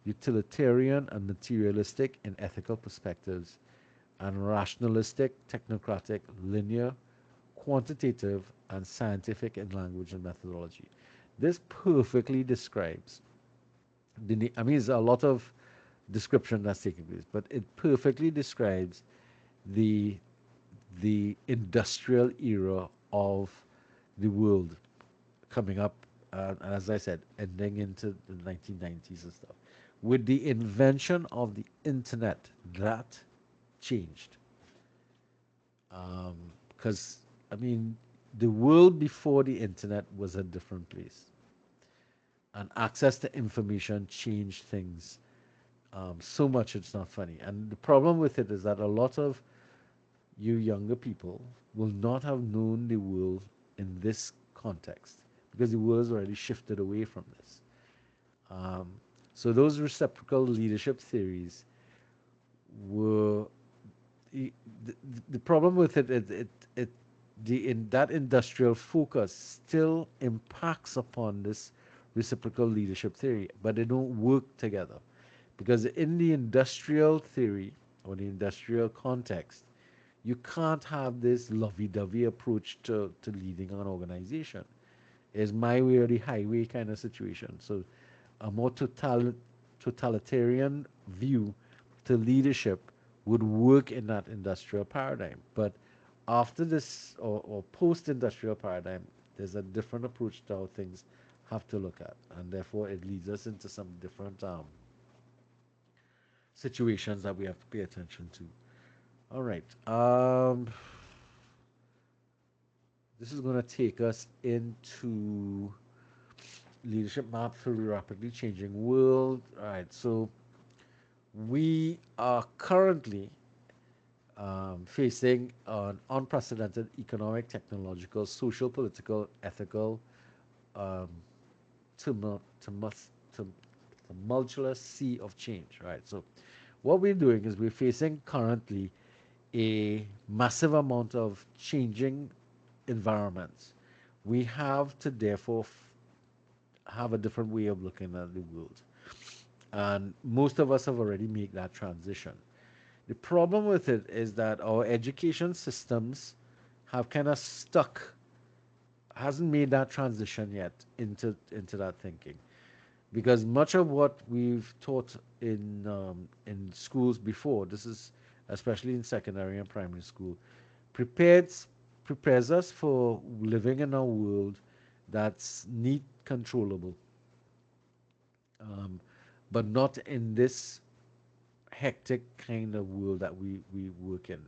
utilitarian and materialistic in ethical perspectives, and rationalistic, technocratic, linear, quantitative, and scientific in language and methodology. This perfectly describes I mean, it's a lot of description that's taking place, but it perfectly describes the the industrial era of the world coming up, and as I said, ending into the 1990s and stuff. With the invention of the internet, that changed. Because, I mean, the world before the internet was a different place, and access to information changed things so much it's not funny. And the problem with it is that a lot of you younger people will not have known the world in this context because the world has already shifted away from this. Um, so those reciprocal leadership theories were the, the problem with it the in that industrial focus still impacts upon this reciprocal leadership theory, but they don't work together because in the industrial theory or the industrial context, you can't have this lovey-dovey approach to leading an organization. It's my way or the highway kind of situation. So a more totalitarian view to leadership would work in that industrial paradigm. But after this or post industrial paradigm, there's a different approach to how things have to look at. And therefore, it leads us into some different situations that we have to pay attention to. All right. This is going to take us into leadership map for a rapidly changing world. All right. So we are currently facing an unprecedented economic, technological, social, political, ethical, um, tumultuous sea of change, right? So, what we're doing is we're facing currently a massive amount of changing environments. We have to therefore have a different way of looking at the world. And most of us have already made that transition. The problem with it is that our education systems have kind of stuck, hasn't made that transition yet into that thinking, because much of what we've taught in schools before, this is especially in secondary and primary school, prepares prepares us for living in a world that's neat, controllable, um, but not in this hectic kind of world that we work in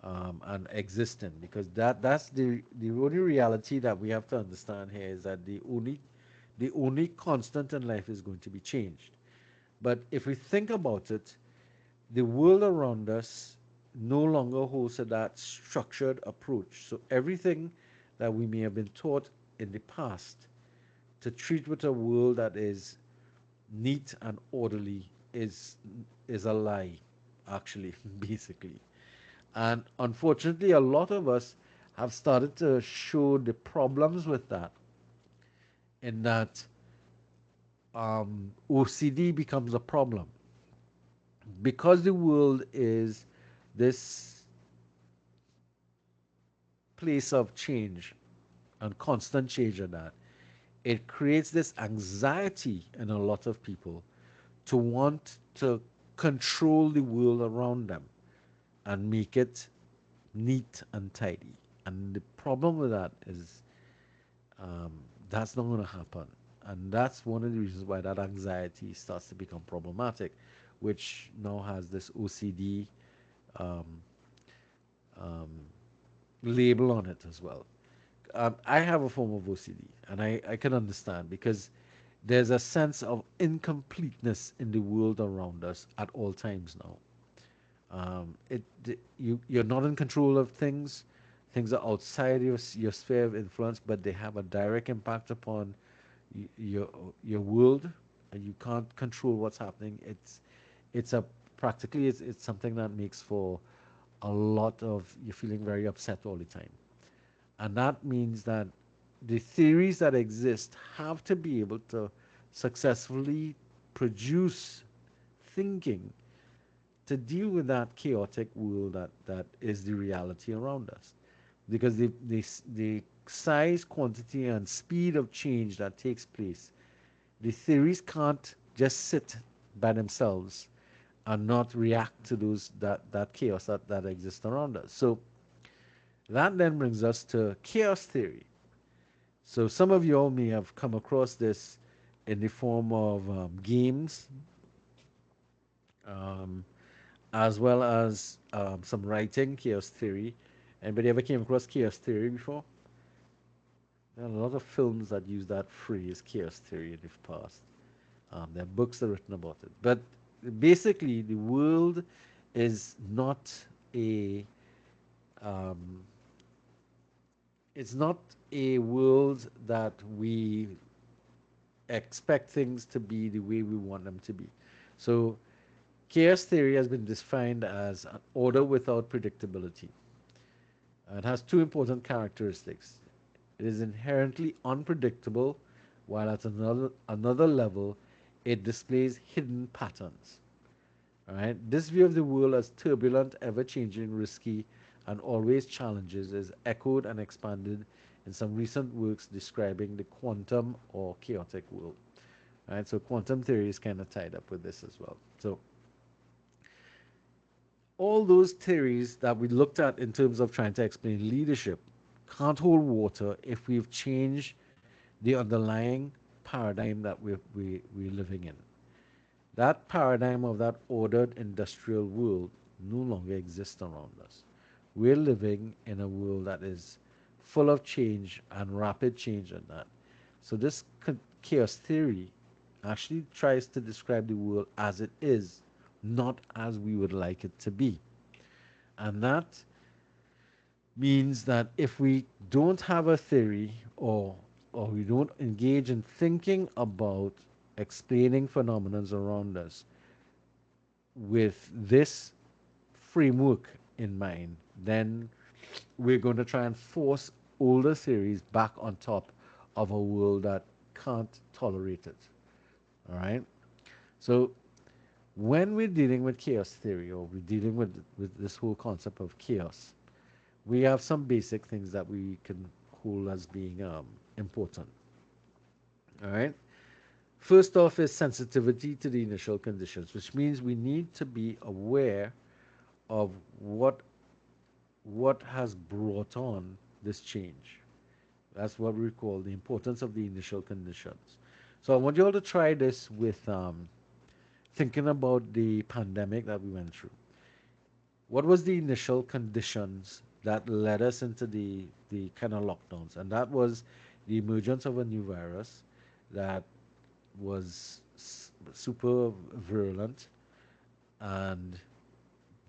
and exist in, because that's the only reality that we have to understand here is that the only constant in life is going to be changed. But if we think about it, the world around us no longer holds to that structured approach. So everything that we may have been taught in the past to treat with a world that is neat and orderly is a lie, actually, basically. And unfortunately, a lot of us have started to show the problems with that, in that OCD becomes a problem because the world is this place of change and constant change in that. It creates this anxiety in a lot of people to want to control the world around them and make it neat and tidy. And the problem with that is um, that's not going to happen. And that's one of the reasons why that anxiety starts to become problematic, which now has this OCD um, um, label on it as well. I have a form of OCD, and I can understand because there's a sense of incompleteness in the world around us at all times now. You're not in control of things. Things are outside your sphere of influence, but they have a direct impact upon your your world, and you can't control what's happening. It's a practically it's something that makes for a lot of you feeling very upset all the time. And that means that the theories that exist have to be able to successfully produce thinking to deal with that chaotic world that is the reality around us. Because the size, quantity, and speed of change that takes place, the theories can't just sit by themselves and not react to that chaos that exists around us. So that then brings us to chaos theory. So some of you all may have come across this in the form of games, um, as well as some writing, chaos theory. Anybody ever came across chaos theory before? There are a lot of films that use that phrase, chaos theory, in the past. There are books that are written about it. But basically, the world is not a um, it's not a world that we expect things to be the way we want them to be. So chaos theory has been defined as an order without predictability. It has two important characteristics. It is inherently unpredictable, while at another level, it displays hidden patterns. All right. This view of the world as turbulent, ever-changing, risky, and always challenges is echoed and expanded in some recent works describing the quantum or chaotic world. All right. So quantum theory is kind of tied up with this as well. So all those theories that we looked at in terms of trying to explain leadership can't hold water if we've changed the underlying paradigm that we're living in. That paradigm of that ordered industrial world no longer exists around us. We're living in a world that is full of change and rapid change in that. So this chaos theory actually tries to describe the world as it is, not as we would like it to be. And that means that if we don't have a theory or we don't engage in thinking about explaining phenomena around us with this framework in mind, then we're going to try and force older theories back on top of a world that can't tolerate it. All right. So when we're dealing with chaos theory or we're dealing with this whole concept of chaos, we have some basic things that we can hold as being important. All right. First off is sensitivity to the initial conditions, which means we need to be aware of what has brought on this change. That's what we call the importance of the initial conditions. So I want you all to try this with thinking about the pandemic that we went through. What was the initial conditions that led us into the kind of lockdowns? And that was the emergence of a new virus that was super virulent and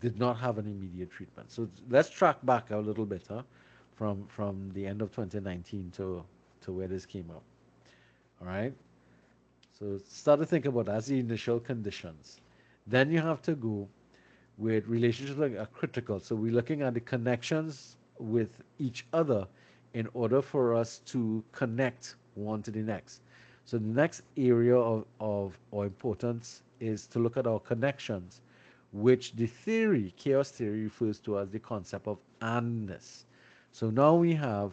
did not have an immediate treatment. So let's track back a little bit, huh, from the end of 2019 to where this came up. All right. So start to think about that as the initial conditions. Then you have to go with relationships that are critical. So we're looking at the connections with each other in order for us to connect one to the next. So the next area of or importance is to look at our connections, which the theory, chaos theory, refers to as the concept of andness. So now we have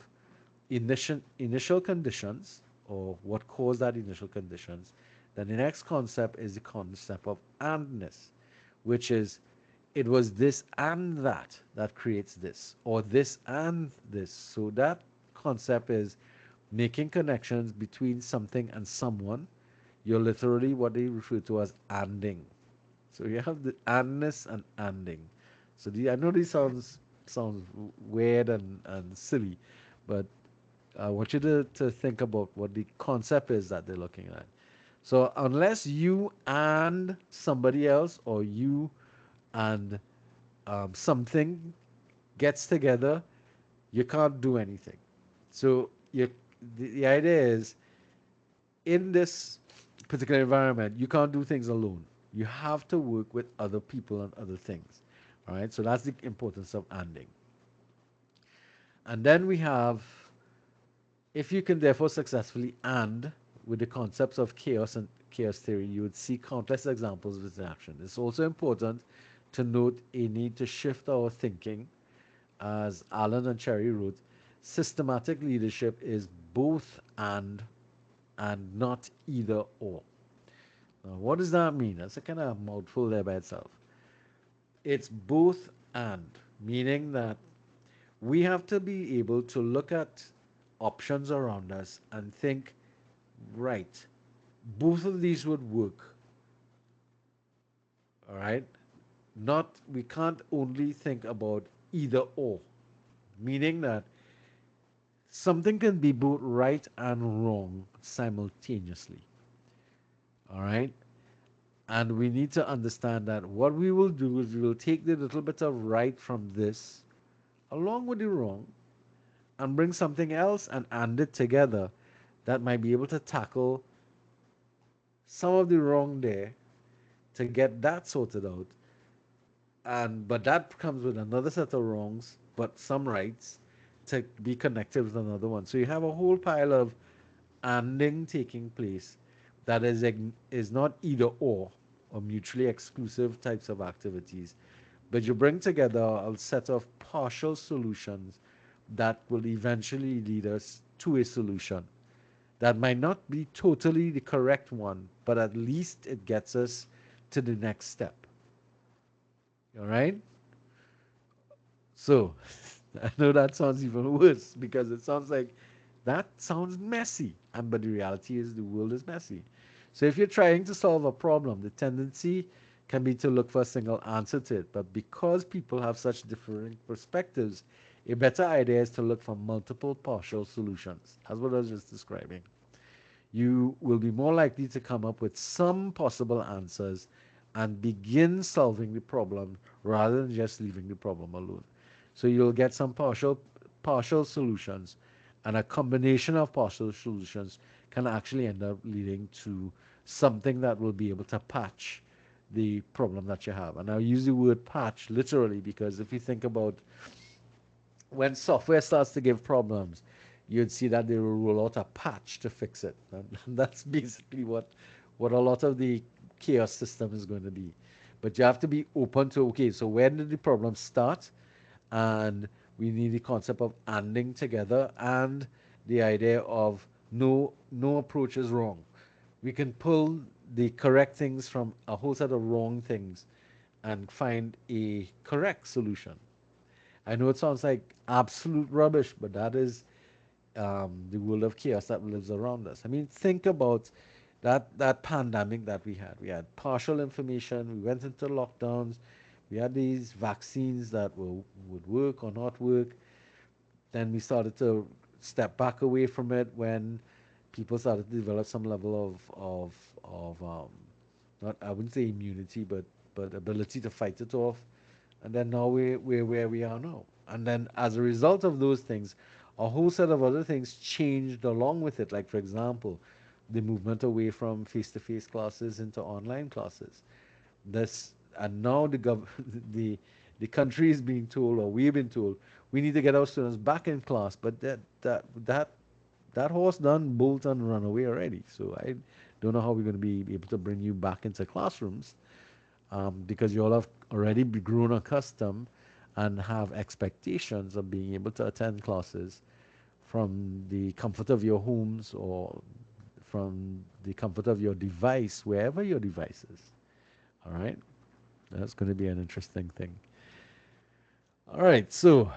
initial conditions, or what caused that initial conditions. Then the next concept is the concept of andness, which is it was this and that that creates this, or this and this. So that concept is making connections between something and someone. You're literally what they refer to as anding. So you have the andness and anding. So I know this sounds weird and silly, but I want you to think about what the concept is that they're looking at. So unless you and somebody else or you and something gets together, you can't do anything. So the idea is in this particular environment, you can't do things alone. You have to work with other people and other things. All right. So that's the importance of anding. And then we have, if you can therefore successfully and with the concepts of chaos and chaos theory, you would see countless examples of this action. It's also important to note a need to shift our thinking. As Alan and Cherry wrote, systematic leadership is both and not either or. Now, what does that mean? That's a kind of mouthful there by itself. It's both and, meaning that we have to be able to look at options around us and think, right, both of these would work. All right. Not, we can't only think about either or, meaning that something can be both right and wrong simultaneously. All right. And we need to understand that what we will do is we will take the little bit of right from this along with the wrong and bring something else and add it together that might be able to tackle some of the wrong there to get that sorted out. And but that comes with another set of wrongs, but some rights to be connected with another one. So you have a whole pile of anding taking place that is not either or mutually exclusive types of activities, but you bring together a set of partial solutions that will eventually lead us to a solution that might not be totally the correct one, but at least it gets us to the next step. All right? So, I know that sounds even worse because it sounds like that sounds messy. And but the reality is the world is messy. So if you're trying to solve a problem, the tendency can be to look for a single answer to it. But because people have such differing perspectives, a better idea is to look for multiple partial solutions. That's what I was just describing. You will be more likely to come up with some possible answers and begin solving the problem rather than just leaving the problem alone. So you'll get some partial solutions, and a combination of partial solutions can actually end up leading to something that will be able to patch the problem that you have. And I use the word patch literally because if you think about when software starts to give problems, you'd see that they will roll out a patch to fix it. And that's basically what a lot of the chaos system is going to be. But you have to be open to, okay, so when did the problem start? And we need the concept of anding together and the idea of no approach is wrong. We can pull the correct things from a whole set of wrong things and find a correct solution. I know it sounds like absolute rubbish, but that is the world of chaos that lives around us. I mean, think about that pandemic that we had. We had partial information. We went into lockdowns. We had these vaccines that would work or not work. Then we started to step back away from it when people started to develop some level of not, I wouldn't say immunity, but ability to fight it off. And then now we're where we are now. And then as a result of those things, a whole set of other things changed along with it. Like for example, the movement away from face-to-face classes into online classes. This and now the the country is being told, or we've been told, we need to get our students back in class. But that horse done bolt and run away already. So I don't know how we're going to be able to bring you back into classrooms because you all have already grown accustomed and have expectations of being able to attend classes from the comfort of your homes or from the comfort of your device, wherever your device is. All right, that's going to be an interesting thing. All right, so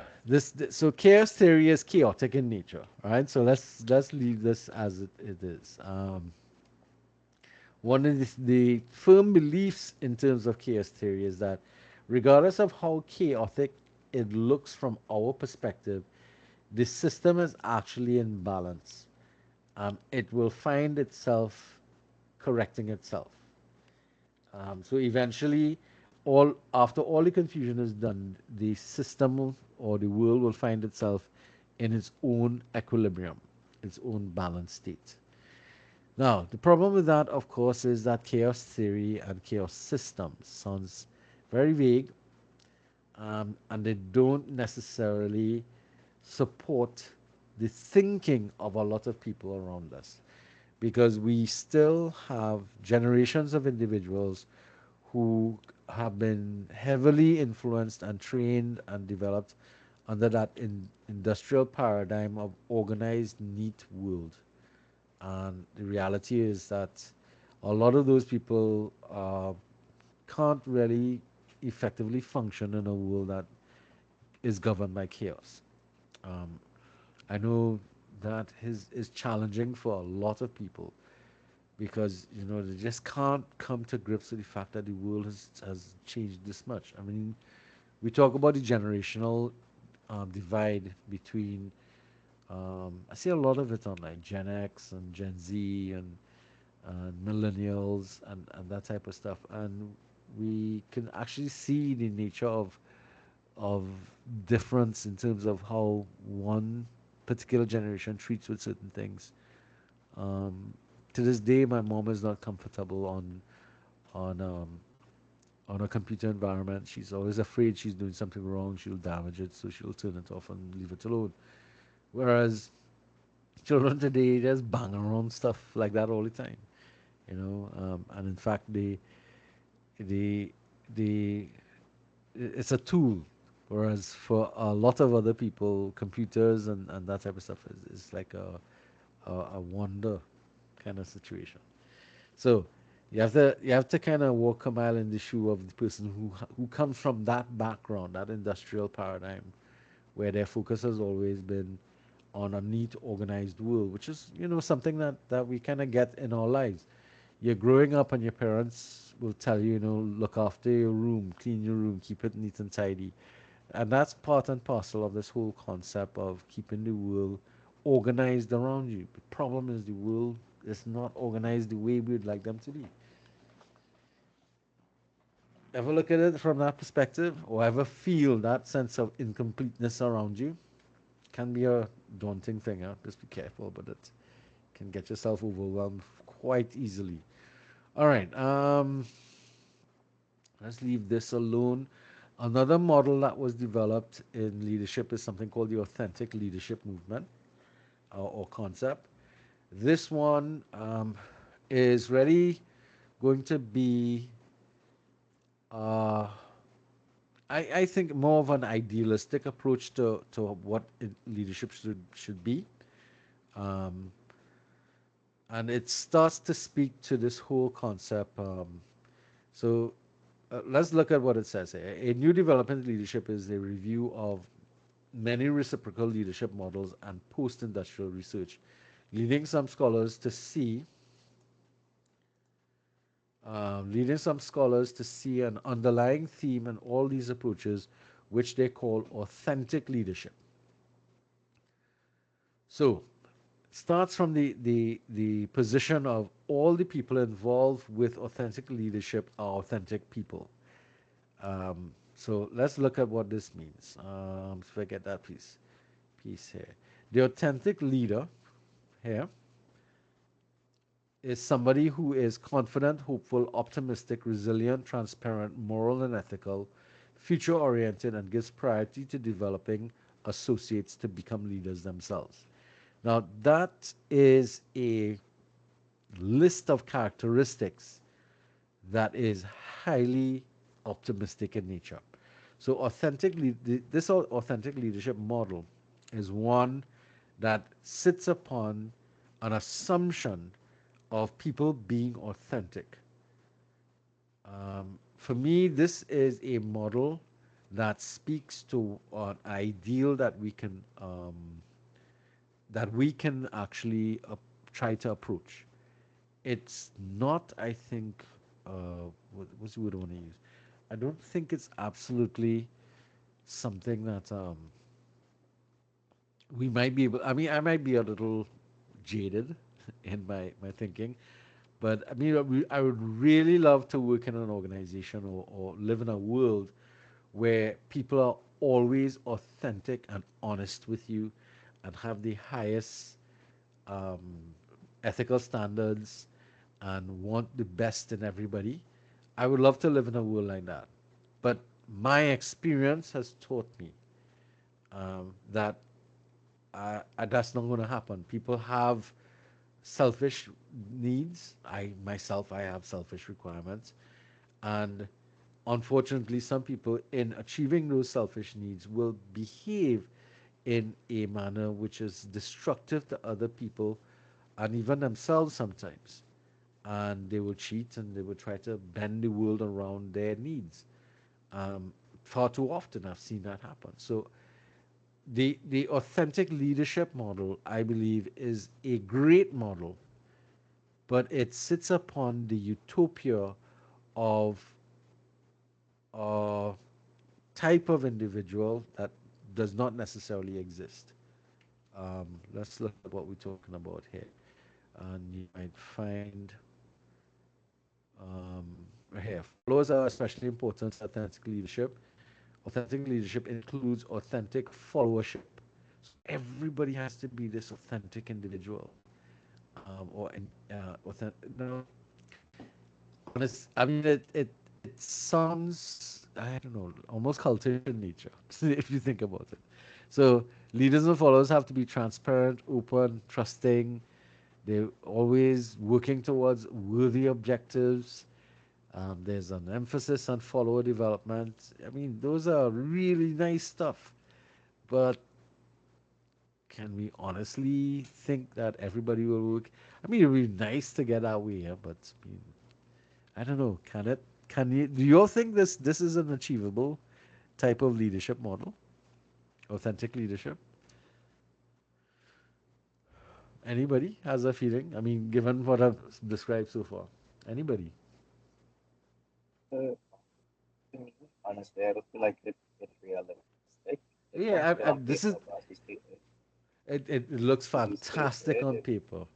so chaos theory is chaotic in nature. All right, so let's leave this as it is. One of the firm beliefs in terms of chaos theory is that regardless of how chaotic it looks from our perspective, the system is actually in balance. It will find itself correcting itself. So eventually, all after all the confusion is done, the system or the world will find itself in its own equilibrium, its own balanced state. Now, the problem with that, of course, is that chaos theory and chaos systems sounds very vague, and they don't necessarily support the thinking of a lot of people around us because we still have generations of individuals who have been heavily influenced and trained and developed under that industrial paradigm of organized, neat world. And the reality is that a lot of those people can't really effectively function in a world that is governed by chaos. Um, I know that is challenging for a lot of people because they just can't come to grips with the fact that the world has changed this much. I mean, we talk about the generational divide between I see a lot of it on like Gen X and Gen Z and millennials and that type of stuff. And we can actually see the nature of difference in terms of how one particular generation treats with certain things. Um, to this day, my mom is not comfortable on on a computer environment. She's always afraid she's doing something wrong. She'll damage it, so she'll turn it off and leave it alone. Whereas children today just bang around stuff like that all the time, and in fact, they, they, it's a tool. Whereas for a lot of other people, computers and that type of stuff is like a wonder kind of situation. So you have to kind of walk a mile in the shoe of the person who comes from that background, that industrial paradigm, where their focus has always been on a neat, organized world, which is something that we kind of get in our lives. You're growing up, and your parents will tell you, look after your room, clean your room, keep it neat and tidy, and that's part and parcel of this whole concept of keeping the world organized around you. The problem is the world is not organized the way we'd like them to be. Ever look at it from that perspective, or ever feel that sense of incompleteness around you? Can be a daunting thing. Huh? Just be careful, but it can get yourself overwhelmed quite easily. All right, let's leave this alone. Another model that was developed in leadership is something called the authentic leadership movement, or concept. This one is really going to be, uh, I think, more of an idealistic approach to what leadership should be. Um, and it starts to speak to this whole concept. So let's look at what it says here. A new development leadership is a review of many reciprocal leadership models and post-industrial research, leading some scholars to see an underlying theme in all these approaches, which they call authentic leadership. So starts from the position of all the people involved with authentic leadership are authentic people. So let's look at what this means. Forget that piece here. The authentic leader here is somebody who is confident, hopeful, optimistic, resilient, transparent, moral, and ethical, future oriented, and gives priority to developing associates to become leaders themselves. Now, that is a list of characteristics that is highly optimistic in nature. So, this authentic leadership model is one that sits upon an assumption of people being authentic. For me, this is a model that speaks to an ideal that we can actually try to approach. It's not, I think, what's the word I want to use? I don't think it's absolutely something that we might be able. I mean, I might be a little jaded in my thinking, but I mean, I would really love to work in an organization or live in a world where people are always authentic and honest with you and have the highest um, ethical standards and want the best in everybody. I would love to live in a world like that. But my experience has taught me that that's not going to happen. People have selfish needs. I have selfish requirements. And unfortunately, some people, in achieving those selfish needs, will behave in a manner which is destructive to other people and even themselves sometimes. And they will cheat and they will try to bend the world around their needs. Um, Far too often, I've seen that happen. So, the authentic leadership model, I believe, is a great model, but it sits upon the utopia of a type of individual that does not necessarily exist. Let's look at what we're talking about here. And you might find um, right here, followers are especially important to authentic leadership. Authentic leadership includes authentic followership. So everybody has to be this authentic individual. No, honest. I mean, it sounds, I don't know, almost cultish in nature if you think about it. So leaders and followers have to be transparent, open, trusting. They're always working towards worthy objectives. There's an emphasis on follower development. I mean, those are really nice stuff. But can we honestly think that everybody will work? I mean, it would be nice to get our way here, but I mean, I don't know. Can it? Can you? Do you all think this is an achievable type of leadership model? Authentic leadership? Anybody has a feeling? I mean, given what I've described so far, anybody? To me, honestly, I don't feel like it's realistic. It sounds Yeah, good on this is paper, but it looks as you fantastic stated, on paper.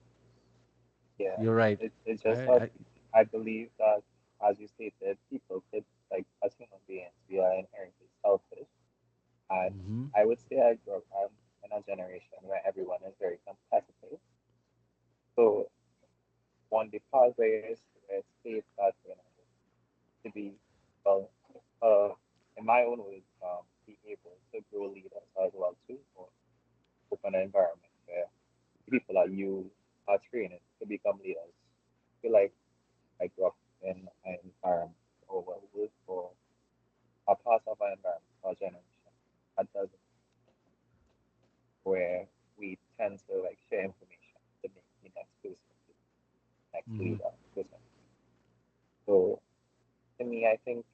yeah, You're right. it's I, just that I I believe that, as you stated, people could, like, as human beings, we are inherently selfish. And hmm I would say I grew up in a generation where everyone is very competitive. So one the part where it states that, to be, well, uh, in my own words, be able to grow leaders as well too, or open an environment where people that you are training to become leaders. I feel like I grew up in an environment, or well, work for a part of an environment or generation that doesn't, where we tend to like share information to make the next person, the next hmm leader person. So to me, I think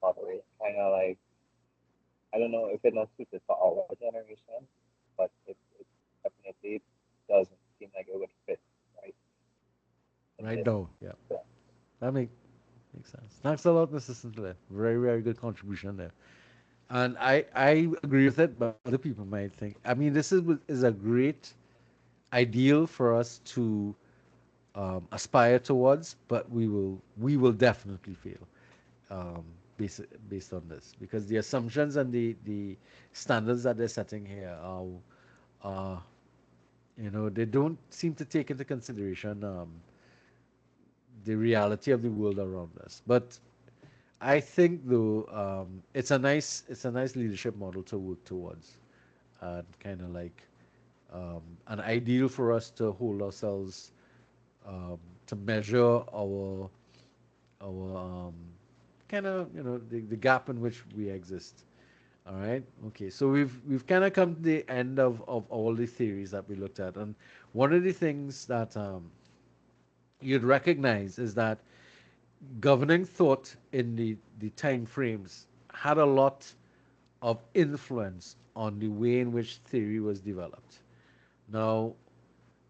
model is kind of like, I don't know if it's not suited for our generation, but it definitely doesn't seem like it would fit right in Right this. now, yeah, So, that makes sense. Thanks a lot, Mr. Sinclair. Very good contribution there. And I agree with it, but other people might think. I mean, this is a great ideal for us to aspire towards, but we will definitely fail um, based based on this because the assumptions and the standards that they're setting here are they don't seem to take into consideration the reality of the world around us. But I think though it's a nice leadership model to work towards, and kind of like an ideal for us to hold ourselves to measure our kind of the gap in which we exist. All right. Okay. So we've kind of come to the end of all the theories that we looked at, and one of the things that you'd recognize is that governing thought in the time frames had a lot of influence on the way in which theory was developed. Now,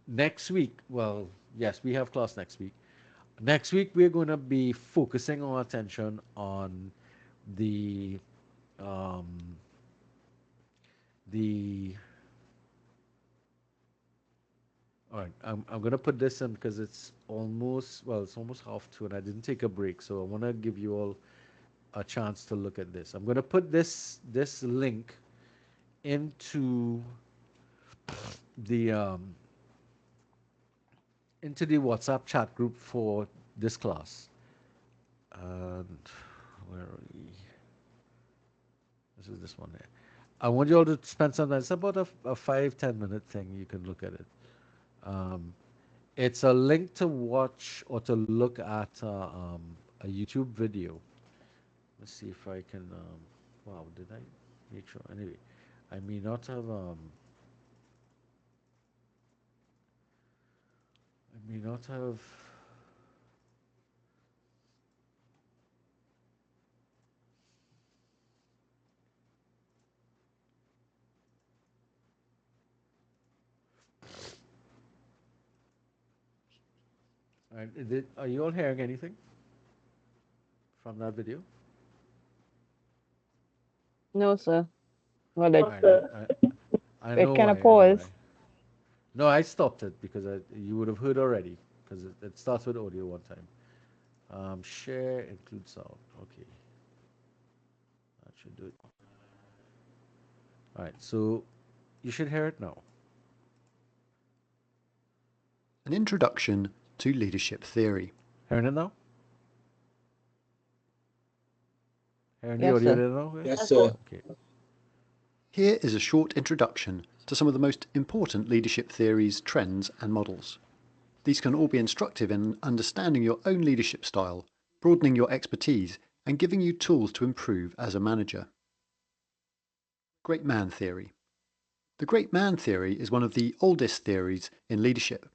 next week, well, yes, we have class next week. Next week, we're going to be focusing our attention on the um, the. All right, I'm going to put this in because it's almost half two, and I didn't take a break, so I want to give you all a chance to look at this. I'm going to put this link into the WhatsApp chat group for this class. And where are we? This is this one there. I want you all to spend some time. It's about a 5-10 minute thing. You can look at it. Um, it's a link to watch or to look at a YouTube video. Let's see if I can. Wow, did I make sure? Anyway, I may not have. I may not have. All right, are you all hearing anything from that video? No, sir. Well, All right, I it know kind why of paused. anyway. No, I stopped it because you would have heard already because it starts with audio one time. Share include sound. Okay, that should do it. All right, so you should hear it now. An introduction to leadership theory. Hearing it now? Hearing the Yes, audio sir. there now? Yeah? Yes, sir. Okay. Here is a short introduction to some of the most important leadership theories, trends, and models. These can all be instructive in understanding your own leadership style, broadening your expertise, and giving you tools to improve as a manager. Great man theory. The great man theory is one of the oldest theories in leadership.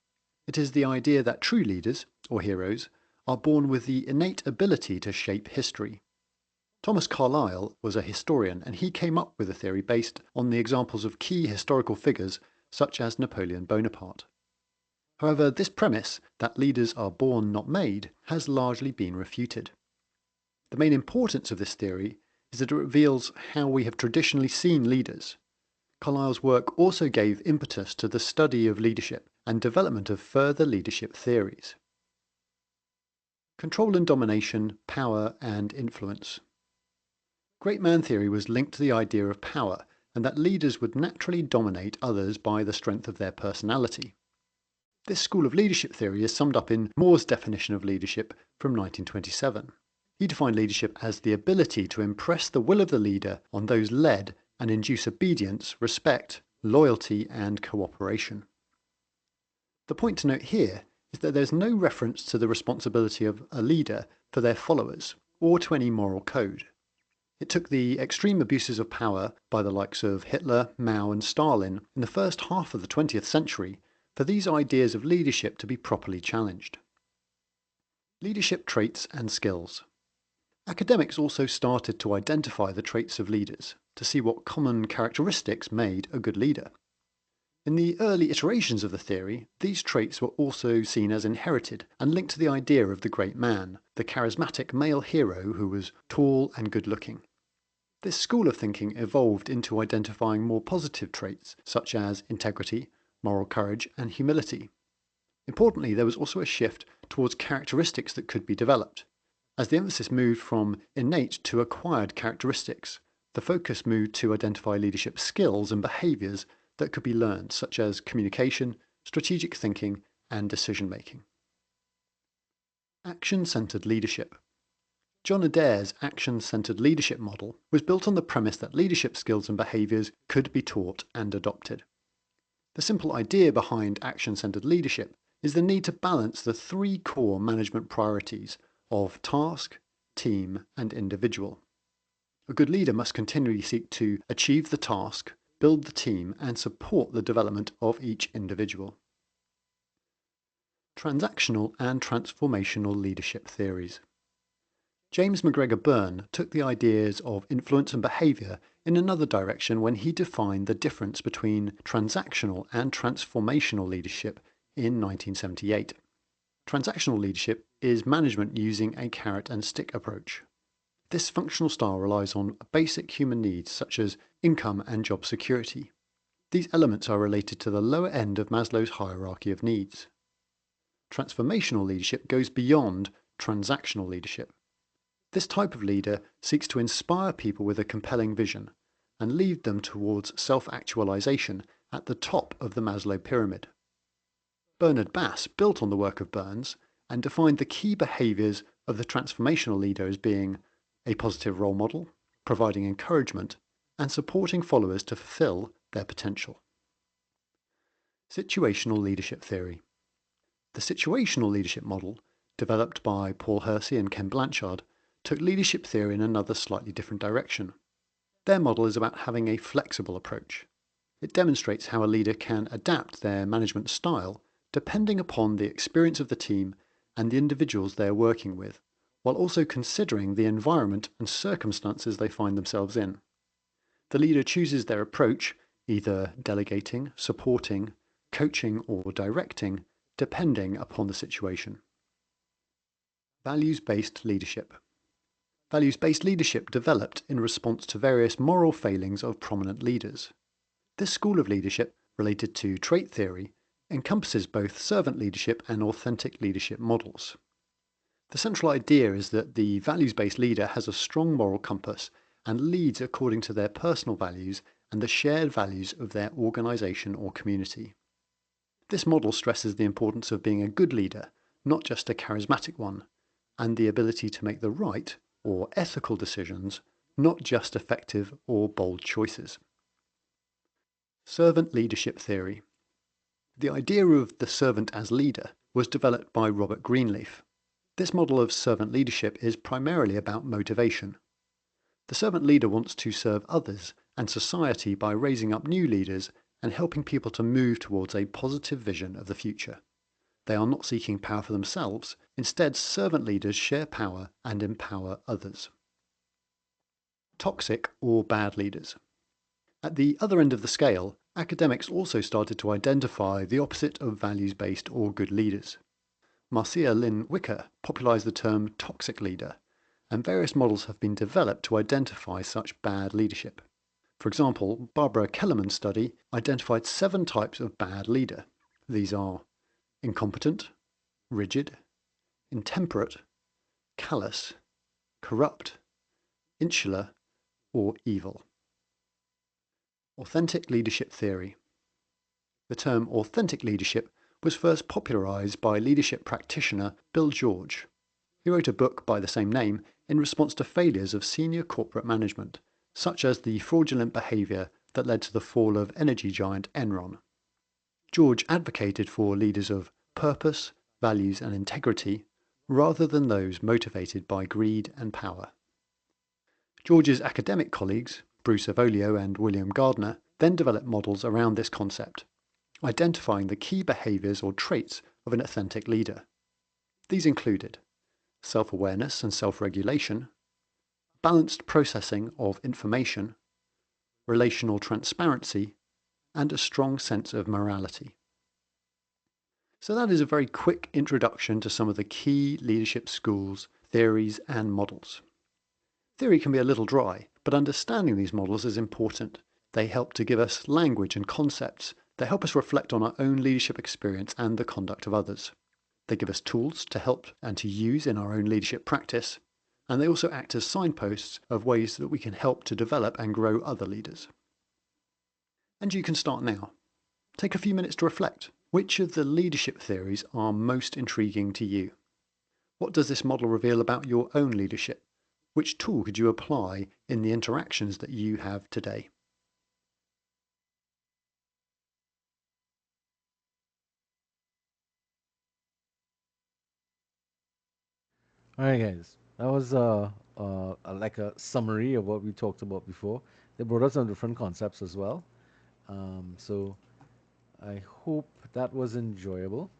It is the idea that true leaders, or heroes, are born with the innate ability to shape history. Thomas Carlyle was a historian, and he came up with a theory based on the examples of key historical figures such as Napoleon Bonaparte. However, this premise, that leaders are born not made, has largely been refuted. The main importance of this theory is that it reveals how we have traditionally seen leaders. Carlyle's work also gave impetus to the study of leadership and development of further leadership theories. Control and domination, power and influence. Great man theory was linked to the idea of power and that leaders would naturally dominate others by the strength of their personality. This school of leadership theory is summed up in Moore's definition of leadership from 1927. He defined leadership as the ability to impress the will of the leader on those led and induce obedience, respect, loyalty, and cooperation. The point to note here is that there's no reference to the responsibility of a leader for their followers or to any moral code. It took the extreme abuses of power by the likes of Hitler, Mao, and Stalin in the first half of the 20th century for these ideas of leadership to be properly challenged. Leadership traits and skills. Academics also started to identify the traits of leaders to see what common characteristics made a good leader. In the early iterations of the theory, these traits were also seen as inherited and linked to the idea of the great man, the charismatic male hero who was tall and good-looking. This school of thinking evolved into identifying more positive traits such as integrity, moral courage, and humility. Importantly, there was also a shift towards characteristics that could be developed. As the emphasis moved from innate to acquired characteristics, the focus moved to identify leadership skills and behaviours that could be learned, such as communication, strategic thinking, and decision-making. Action-centered leadership. John Adair's action-centered leadership model was built on the premise that leadership skills and behaviours could be taught and adopted. The simple idea behind action-centered leadership is the need to balance the three core management priorities of task, team, and individual. A good leader must continually seek to achieve the task, build the team, and support the development of each individual. Transactional and transformational leadership theories. James McGregor Byrne took the ideas of influence and behaviour in another direction when he defined the difference between transactional and transformational leadership in 1978. Transactional leadership is management using a carrot and stick approach. This functional style relies on basic human needs such as income and job security. These elements are related to the lower end of Maslow's hierarchy of needs. Transformational leadership goes beyond transactional leadership. This type of leader seeks to inspire people with a compelling vision and lead them towards self-actualization at the top of the Maslow pyramid. Bernard Bass built on the work of Burns and defined the key behaviours of the transformational leader as being a positive role model, providing encouragement, and supporting followers to fulfill their potential. Situational leadership theory. The situational leadership model, developed by Paul Hersey and Ken Blanchard, took leadership theory in another slightly different direction. Their model is about having a flexible approach. It demonstrates how a leader can adapt their management style depending upon the experience of the team and the individuals they are working with, while also considering the environment and circumstances they find themselves in. The leader chooses their approach, either delegating, supporting, coaching, or directing, depending upon the situation. Values-based leadership. Values-based leadership developed in response to various moral failings of prominent leaders. This school of leadership, related to trait theory, encompasses both servant leadership and authentic leadership models. The central idea is that the values-based leader has a strong moral compass and leads according to their personal values and the shared values of their organisation or community. This model stresses the importance of being a good leader, not just a charismatic one, and the ability to make the right or ethical decisions, not just effective or bold choices. Servant leadership theory. The idea of the servant as leader was developed by Robert Greenleaf. This model of servant leadership is primarily about motivation. The servant leader wants to serve others and society by raising up new leaders and helping people to move towards a positive vision of the future. They are not seeking power for themselves. Instead, servant leaders share power and empower others. Toxic or bad leaders. At the other end of the scale, academics also started to identify the opposite of values-based or good leaders. Marcia Lynn Wicker popularized the term toxic leader, and various models have been developed to identify such bad leadership. For example, Barbara Kellerman's study identified 7 types of bad leader. These are incompetent, rigid, intemperate, callous, corrupt, insular, or evil. Authentic leadership theory. The term authentic leadership was first popularized by leadership practitioner Bill George. He wrote a book by the same name in response to failures of senior corporate management, such as the fraudulent behavior that led to the fall of energy giant Enron. George advocated for leaders of purpose, values, and integrity, rather than those motivated by greed and power. George's academic colleagues, Bruce Avolio and William Gardner, then developed models around this concept, identifying the key behaviors or traits of an authentic leader. These included self-awareness and self-regulation, balanced processing of information, relational transparency, and a strong sense of morality. So that is a very quick introduction to some of the key leadership schools, theories, and models. Theory can be a little dry, but understanding these models is important. They help to give us language and concepts that help us reflect on our own leadership experience and the conduct of others. They give us tools to help and to use in our own leadership practice, and they also act as signposts of ways that we can help to develop and grow other leaders. And you can start now. Take a few minutes to reflect. Which of the leadership theories are most intriguing to you? What does this model reveal about your own leadership? Which tool could you apply in the interactions that you have today? All right, guys. That was like a summary of what we talked about before. They brought us some different concepts as well. So I hope that was enjoyable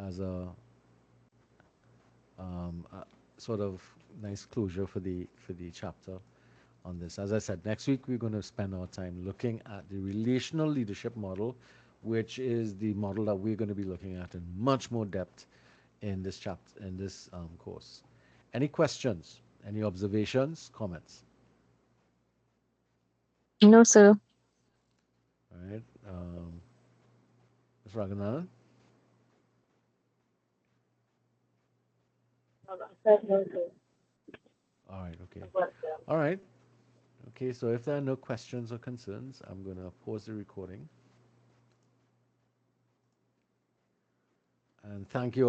as a sort of nice closure for the chapter on this. As I said, next week we're going to spend our time looking at the relational leadership model, which is the model that we're going to be looking at in much more depth in this chapter, in this course. Any questions? Any observations? Comments? No, sir. All right. Ms. Raghunath? All right. Okay. All right. Okay. So if there are no questions or concerns, I'm going to pause the recording. And thank you